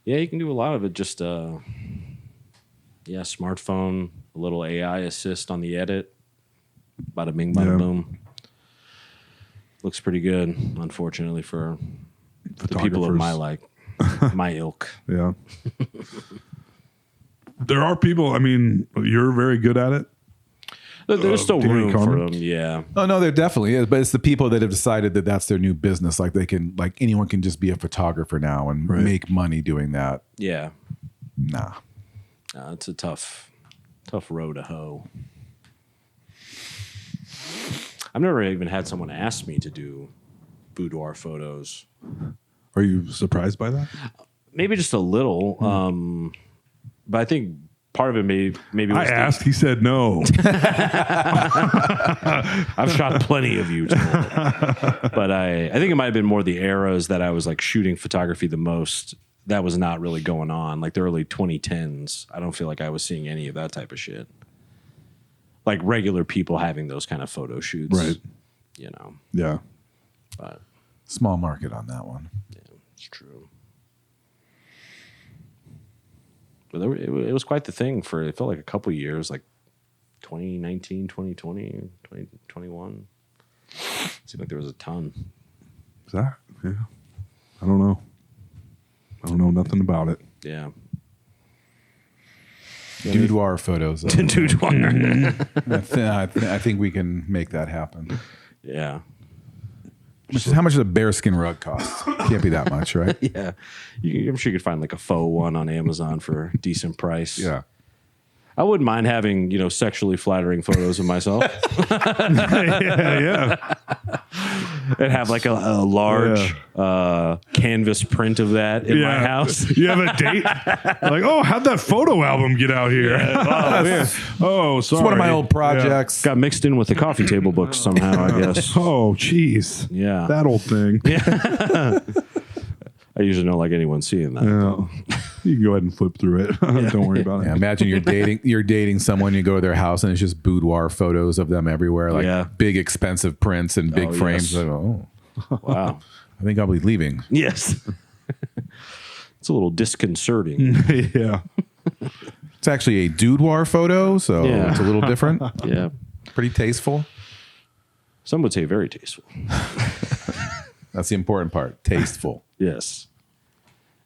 Yeah, you can do a lot of it just smartphone, a little AI assist on the edit. Bada bing, bada boom. Looks pretty good, unfortunately, for the people of my ilk. Yeah. There are people, I mean, you're very good at it. There's still can you room for comment? them, yeah. Oh no, there definitely is, but it's the people that have decided that that's their new business. Like anyone can just be a photographer now and make money doing that. Yeah. Nah. It's a tough row to hoe. I've never even had someone ask me to do boudoir photos. Are you surprised by that? Maybe just a little. But I think part of it maybe was I asked, he said no. I've shot plenty of you, but I think it might have been more the eras that I was like shooting photography the most. That was not really going on, like the early 2010s. I don't feel like I was seeing any of that type of shit. Like regular people having those kind of photo shoots, Right. You know, Yeah. but Small market on that one. yeah, it's true. But it was quite the thing for, it felt like a couple years, like 2019, 2020, 2021. Seemed like there was a ton. Is that? Yeah. I don't know. I don't know nothing about it. Yeah. Dude-oir photos. Dude-oir. I think we can make that happen. Yeah. How much does a bearskin rug cost? Can't be that much, right? Yeah. I'm sure you could find like a faux one on Amazon for a decent price. Yeah. I wouldn't mind having, sexually flattering photos of myself. Yeah. And have like a large canvas print of that in my house. You have a date? Like, oh, how'd that photo album get out here? Oh, sorry. It's one of my old projects. Got mixed in with the coffee table books somehow, I guess. Oh, jeez. Yeah. That old thing. I usually don't like anyone seeing that. Yeah. You can go ahead and flip through it. Don't worry about it. Yeah, imagine you're dating someone, you go to their house and it's just boudoir photos of them everywhere, like big expensive prints and big frames. Yes. Like, Wow. I think I'll be leaving. Yes. It's a little disconcerting. Yeah. It's actually a Dude-oir photo, so Yeah. it's a little different. Yeah. Pretty tasteful. Some would say very tasteful. That's the important part. Tasteful. Yes.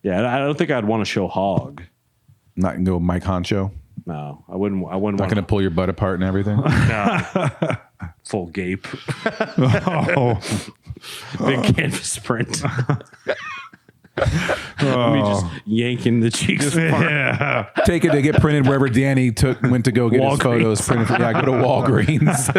Yeah, I don't think I'd want to show hog. Not go Mike Honcho. No, I wouldn't Not want going to pull your butt apart and everything. full gape. Oh, Big canvas print. Me just yanking the cheeks apart. yeah. Take it to get printed wherever Danny went to go get his Walgreens. photos printed. Yeah, go to Walgreens.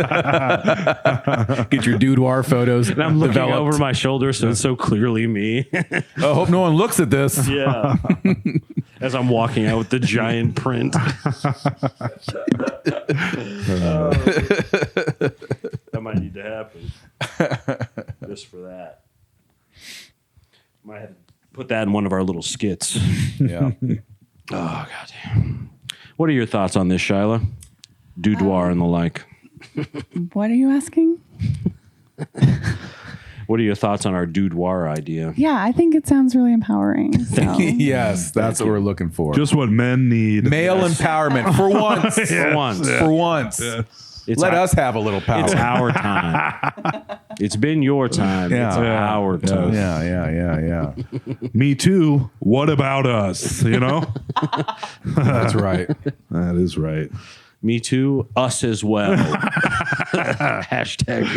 Get your Dude-oir photos. And I'm looking developed. over my shoulder, so it's so clearly me. I hope no one looks at this. Yeah. As I'm walking out with the giant print. That might need to happen. Just for that. Might have to put that in one of our little skits. Yeah. Oh, goddamn. What are your thoughts on this, Shyla? Dude-oir and the like. What are you asking? What are your thoughts on our Dude-oir idea? Yeah, I think it sounds really empowering. So. Yes, that's what we're looking for. Just what men need. Male empowerment for once. For once. For once. Let us have a little power. It's our time. It's been your time. Yeah. It's our time. Yeah. Me too. What about us? You know? That's right. That is right. Me too. Us as well. Hashtag.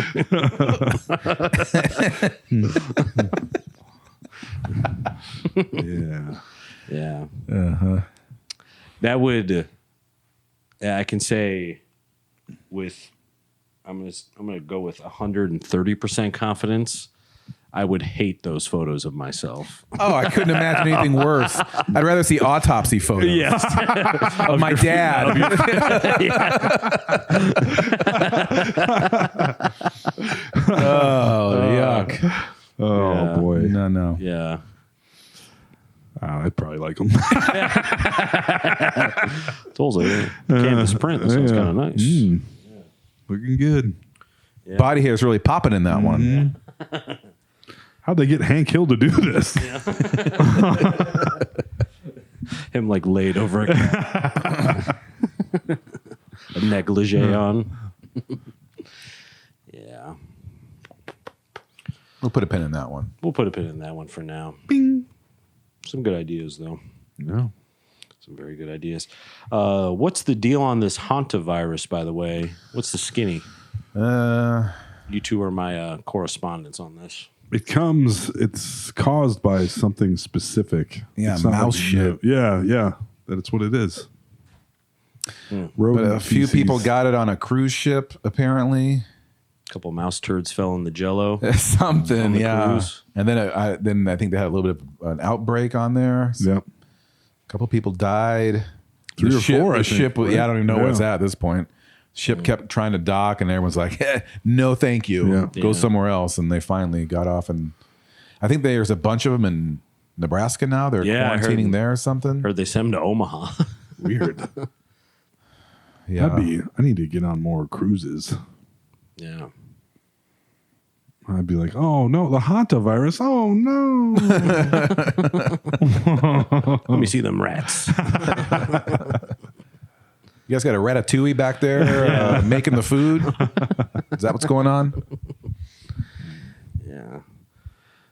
Yeah. Yeah. Uh-huh. That would. I can say, with. I'm gonna go with 130% confidence. I would hate those photos of myself. Oh, I couldn't imagine anything worse. I'd rather see autopsy photos of my dad. Oh, yuck. Oh, Yeah. boy. No. Yeah. I'd probably like them. Told you. Canvas print. That sounds kind of nice. Looking good. Body hair is really popping in that one. How'd they get Hank Hill to do this? Him like laid over a negligee on. Yeah. We'll put a pin in that one. We'll put a pin in that one for now. Bing. Some good ideas, though. No. Some very good ideas. What's the deal on this hantavirus, by the way? What's the skinny? You two are my correspondents on this. It's caused by something specific. Yeah, It's not mouse like- shit. Yeah. That's what it is. But Rodent a few feces. people got it on a cruise ship, apparently. A couple mouse turds fell in the jello. Something, On the yeah. cruise. And then I think they had a little bit of an outbreak on there. Yep. A couple people died. 3 The or ship, 4, I the think, ship, right? yeah, I don't even know where it's Yeah. at this point. Ship kept trying to dock, and everyone's like, "No, thank you. Yeah. Go Yeah. somewhere else." And they finally got off, and I think there's a bunch of them in Nebraska now. They're Yeah, I heard- quarantining there or something. Heard they sent him to Omaha. Weird. Yeah, I need to get on more cruises. Yeah. I'd be like, oh no, the hantavirus. Oh no. Let me see them rats. you guys got a ratatouille back there making the food. Is that what's going on? Yeah.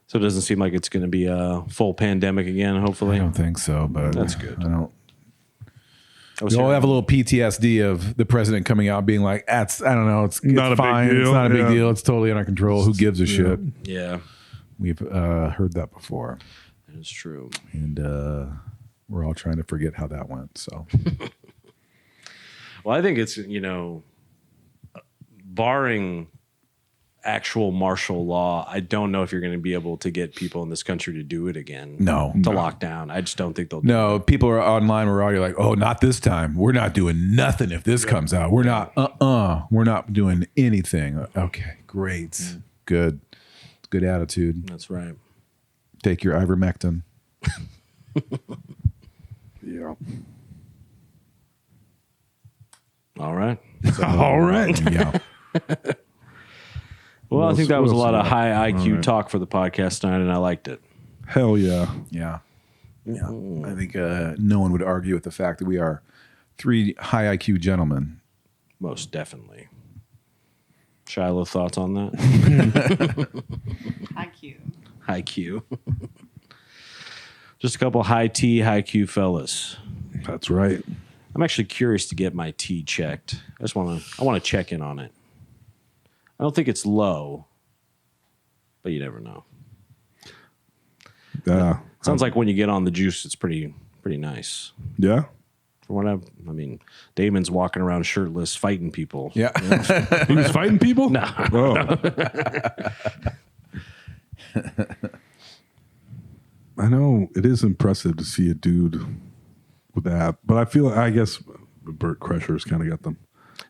So it doesn't seem like it's going to be a full pandemic again, hopefully. I don't think so, but That's good. I don't. I was We all hearing- have a little PTSD of the president coming out being like, I don't know, it's Not a big fine. It's deal, not a big yeah. deal. It's totally under control. Who gives a shit? Yeah, We've heard that before. that is true. And we're all trying to forget how that went. So Well, I think it's, barring actual martial law, I don't know if you're going to be able to get people in this country to do it again. No. To lock down. I just don't think they'll do no, people are online. We're already like, oh, not this time. We're not doing nothing if this comes out. We're not. We're not doing anything. Okay, great, good attitude. it. That's right. Take your ivermectin. Yeah. All right. All right. Yeah. Well, I think that was a lot of high IQ All right. talk for the podcast tonight, and I liked it. Hell yeah. Yeah. Yeah. I think no one would argue with the fact that we are 3 high IQ gentlemen. Most definitely. Shiloh, thoughts on that? IQ. High Q. Just a couple high T, high Q fellas. That's right. I'm actually curious to get my T checked. I want to check in on it. I don't think it's low, but you never know. Yeah. Sounds like when you get on the juice, it's pretty nice. Yeah. From what I mean, Damon's walking around shirtless, fighting people. Yeah. He was fighting people? No. Oh. I know it is impressive to see a dude with that, but I guess Burt Kreischer's kind of got them.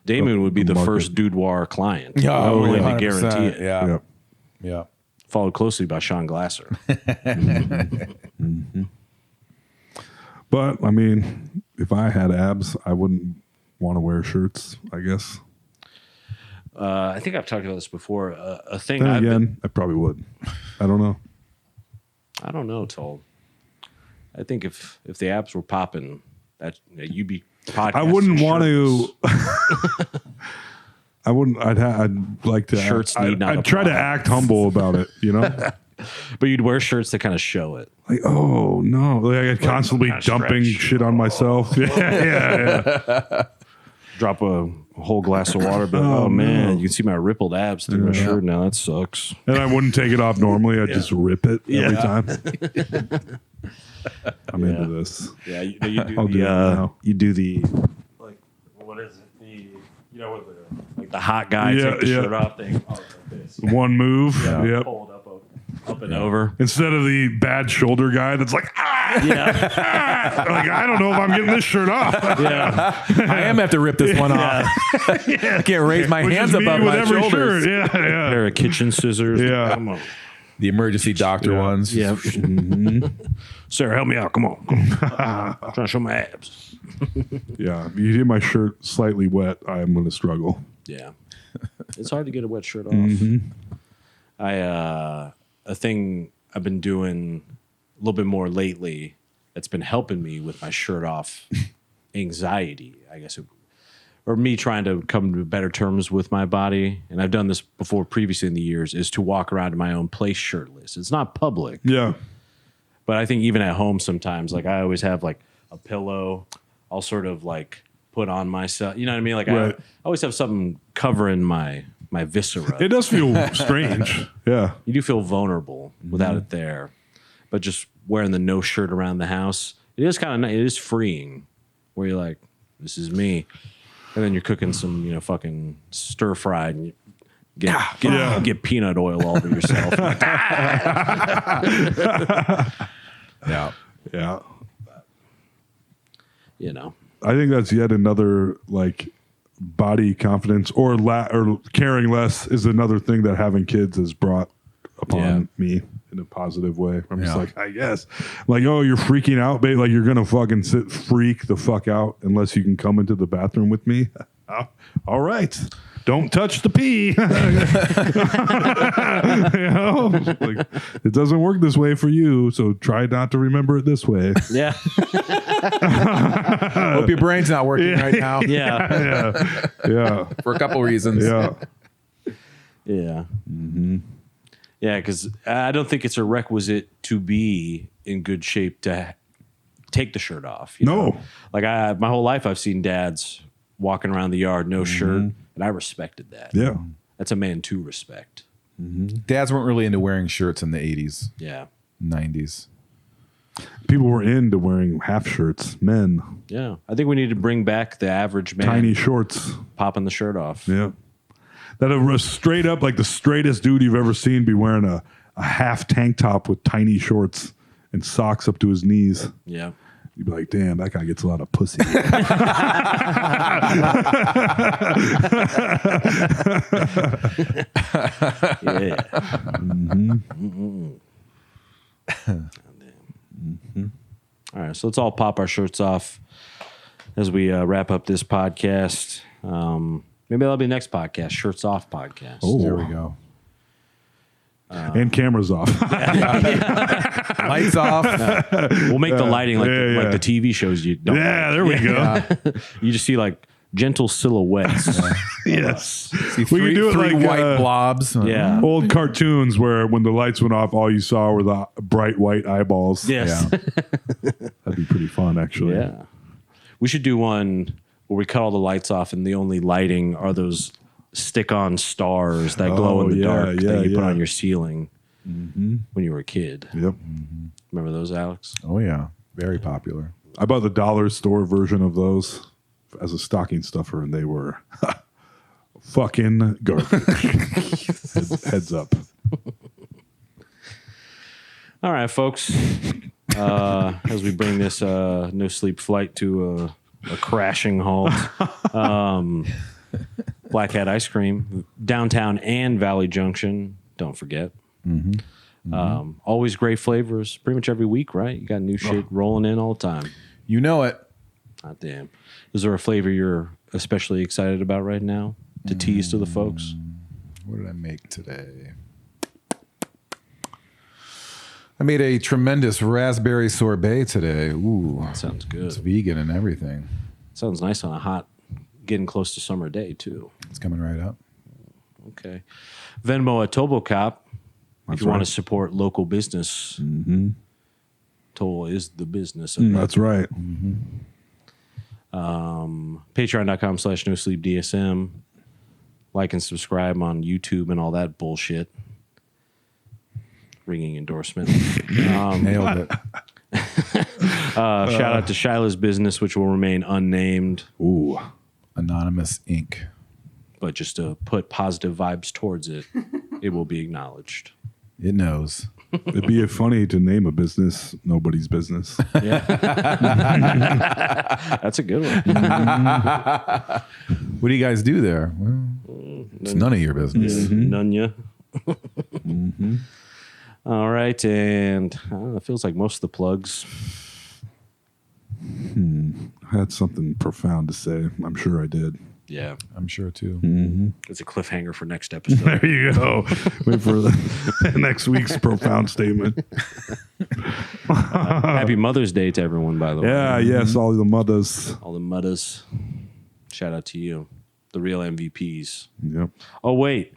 Damon would be the market. first Dude-oir client. Yeah, I'm willing to 100%, guarantee it. Yeah. Yep. Yeah. Followed closely by Sean Glasser. But I mean, if I had abs, I wouldn't want to wear shirts, I guess. I think I've talked about this before. A thing Then I've again, been, I probably would. I don't know. I don't know, Toll. I think if the abs were popping, that you'd be podcasting. I wouldn't want shirtless. to. I wouldn't. I'd like to. Shirts need not I'd try to apply. act humble about it. You know, But you'd wear shirts that kind of show it. like oh no, like I'd constantly kinda dumping stretch. shit on myself. Yeah. Drop a whole glass of water, but Oh, oh man, no. you can see my rippled abs through my shirt now. That sucks. And I wouldn't take it off normally. I'd just rip it every time. I'm into this. Yeah, you do I'll do it now. you do the like what is it? With the hot guy take the shirt off thing. Oh, like this. One move. Yep. Pull it up and over. Instead of the bad shoulder guy that's like, Yeah, like I don't know if I'm getting this shirt off. yeah. I am have to rip this one off. I can't raise my Which hands is me above with my every shoulders. shirt. Yeah. Pair of kitchen scissors. Yeah. Come on. The emergency doctor Yeah. ones. Yeah. Sarah, help me out. Come on. I'm trying to show my abs. Yeah. If you get my shirt slightly wet, I'm going to struggle. Yeah. It's hard to get a wet shirt off. A thing I've been doing a little bit more lately that's been helping me with my shirt off anxiety, I guess, or me trying to come to better terms with my body. And I've done this before previously in the years, is to walk around in my own place shirtless. It's not public, Yeah. but I think even at home sometimes, like I always have like a pillow, I'll sort of like put on myself. You know what I mean? Like Right. I always have something covering my viscera. It does feel strange. Yeah. You do feel vulnerable without it there, but just wearing the no shirt around the house, it is kind of it is freeing. Where you're like, this is me, and then you're cooking some fucking stir fried and you get peanut oil all over yourself. Yeah. Yeah. I think that's yet another like body confidence or caring less is another thing that having kids has brought upon me in a positive way. I'm just like, I guess, like, oh, you're freaking out, babe. Like you're gonna fucking freak the fuck out unless you can come into the bathroom with me. All right. Don't touch the pee. Like, it doesn't work this way for you, so try not to remember it this way. Yeah, Hope your brain's not working right now yeah, Yeah, for a couple reasons. yeah. yeah. Yeah, because I don't think it's a requisite to be in good shape to take the shirt off. You know? Like my whole life I've seen dads walking around the yard no shirt, and I respected that. Yeah. That's a man to respect. Dads weren't really into wearing shirts in the 80s, Yeah, 90s. People were into wearing half shirts, men, yeah. I think we need to bring back the average man tiny shorts. popping the shirt off. Yeah. That a straight up, like the straightest dude you've ever seen be wearing a half tank top with tiny shorts and socks up to his knees. Yeah. You'd be like, damn, that guy gets a lot of pussy. Yeah. All right, so let's all pop our shirts off as we wrap up this podcast. Maybe that'll be the next podcast, Shirts Off podcast. Oh. There we go. And cameras off. Lights off. We'll make the lighting like yeah. the TV shows you don't. Yeah, there we go. You just see like gentle silhouettes. Yes. See We can do it three like white blobs. Yeah. old cartoons where when the lights went off, all you saw were the bright white eyeballs. Yes. That'd be pretty fun, actually. Yeah. We should do one where we cut all the lights off and the only lighting are those stick-on stars that glow in the dark that you put on your ceiling when you were a kid. Yep. Remember those, Alex? Oh yeah, very popular. I bought the dollar store version of those as a stocking stuffer, and they were fucking garbage. Heads up. All right, folks. As we bring this no sleep flight to a crashing halt, Black Hat Ice Cream, downtown and Valley Junction. Don't forget. Always great flavors. Pretty much every week, right? You got new shit rolling in all the time. You know it. God damn. Is there a flavor you're especially excited about right now to tease to the folks? What did I make today? I made a tremendous raspberry sorbet today. Ooh, Sounds good. it's vegan and everything. Sounds nice on a hot, getting close to summer day, too. It's coming right up. Okay. Venmo at ToboCop. If you right. want to support local business, Toll is the business. That's right. Patreon.com/NoSleepDSM. Like and subscribe on YouTube and all that bullshit. Ringing endorsement. Nailed it. Shout out to Shiloh's business, which will remain unnamed, Ooh. Anonymous Inc. but just to put positive vibes towards it, it will be acknowledged. It knows. It'd be funny to name a business nobody's business. That's a good one. What do you guys do there? Well, it's none of your business. None ya. All right, and it feels like most of the plugs. I had something profound to say. I'm sure I did. Yeah, I'm sure too. it's a cliffhanger for next episode. There you go. Wait for the next week's profound statement. Happy Mother's Day to everyone, by the way. Yeah, yes, all the mothers. All the mudders. Shout out to you, the real MVPs. Yep. Oh, wait.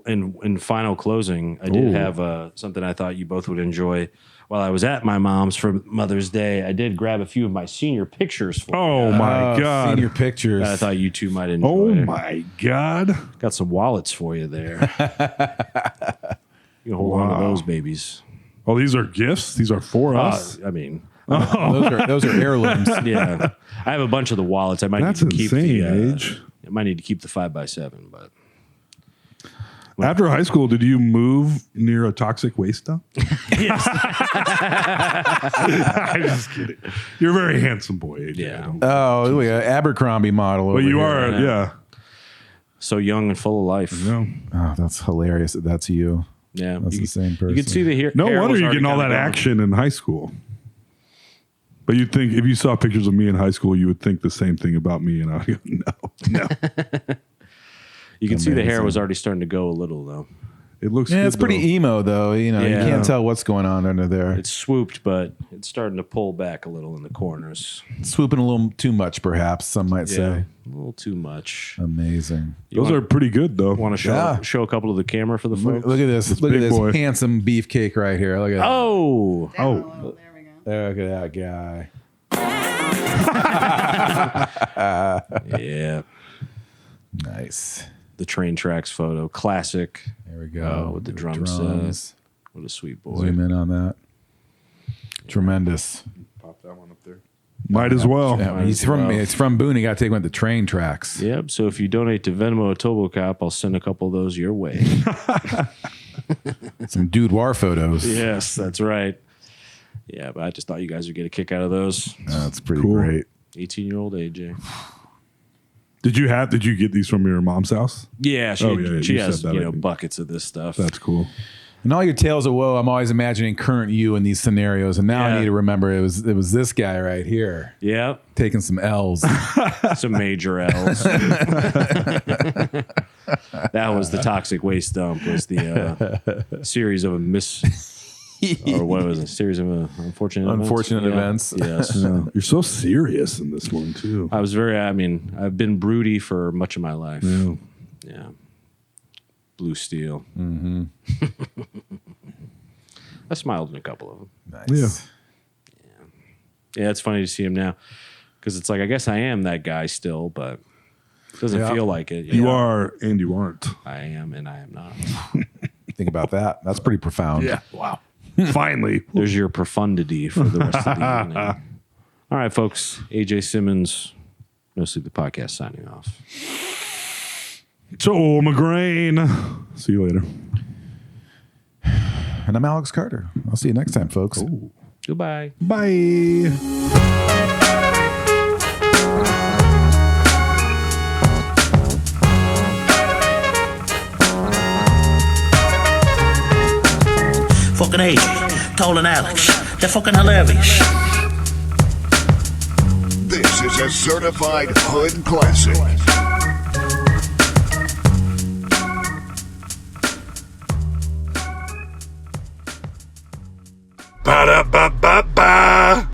In final closing, I did have something I thought you both would enjoy. While I was at my mom's for Mother's Day, I did grab a few of my senior pictures for Oh my God. Senior pictures. that I thought you two might enjoy. Oh my God. Got some wallets for you there. You can hold on to those babies. Oh, these are gifts? These are for us? I mean, those are heirlooms. yeah. I have a bunch of the wallets. I might That's need to keep insane, the Age. I might need to keep the 5x7, but After high school, did you move near a toxic waste dump? yes. I'm just kidding. You're a very handsome boy, AJ. Yeah. Oh, look at Abercrombie model. But over you here. are, yeah. So young and full of life. Yeah. Oh, that's hilarious. That that's you. Yeah. That's the same person. You can see the hair. No hair wonder was you're already getting all kinda that going. action in high school. But you'd think if you saw pictures of me in high school, you would think the same thing about me. And I would go, no. You can see the hair Amazing. was already starting to go a little, though. It looks Yeah, good, it's pretty though. emo though. You know, Yeah. you can't tell what's going on under there. It's swooped, but it's starting to pull back a little in the corners. Swooping a little too much, perhaps some might Yeah. say. A little too much. Amazing. You Those are pretty good, though. want to show Yeah. show a couple to the camera for the Look, folks? look at this. Look at big this boy. handsome beefcake right here. Look at that. Oh, Oh, There we go. Look at that guy. yeah. Nice. The train tracks photo. Classic. There we go. With the With drum drums. What a sweet boy. Zoom in on that. Tremendous. pop that one up there. Might as well. Yeah, Might he's as from well. it's from Boone. You got to take one with the train tracks. Yep. So if you donate to Venmo or ToboCop, I'll send a couple of those your way. Some Dude-oir photos. Yes, that's right. Yeah, but I just thought you guys would get a kick out of those. That's pretty Cool. great. 18-year-old AJ. Did you get these from your mom's house? Yeah, she, Oh, yeah, she you has said that, I think. buckets of this stuff. That's cool. And all your tales of woe, I'm always imagining current you in these scenarios. And now I Yeah. need to remember it was this guy right here Yep. taking some L's. Some major L's. That was the toxic waste dump. Was the series of or what was it? Series of Unfortunate events. Yes. Yeah. You're so serious in this one too. I was I've been broody for much of my life. Yeah. Yeah. Blue Steel. I smiled in a couple of them. Nice. Yeah. Yeah, it's funny to see him now. Because it's like, I guess I am that guy still, but it doesn't feel like it. You are and you aren't. I am and I am not. Think about that. That's pretty profound. Yeah. Wow. Finally. There's your profundity for the rest of the evening. All right, folks. AJ Simmons, No Sleep the Podcast, signing off. Joel McGrain. See you later. And I'm Alex Carter. I'll see you next time, folks. Goodbye. Bye. Fucking AJ, Toll and Alex. They're fucking hilarious. This is a certified hood classic. Ba-da-ba-ba-ba.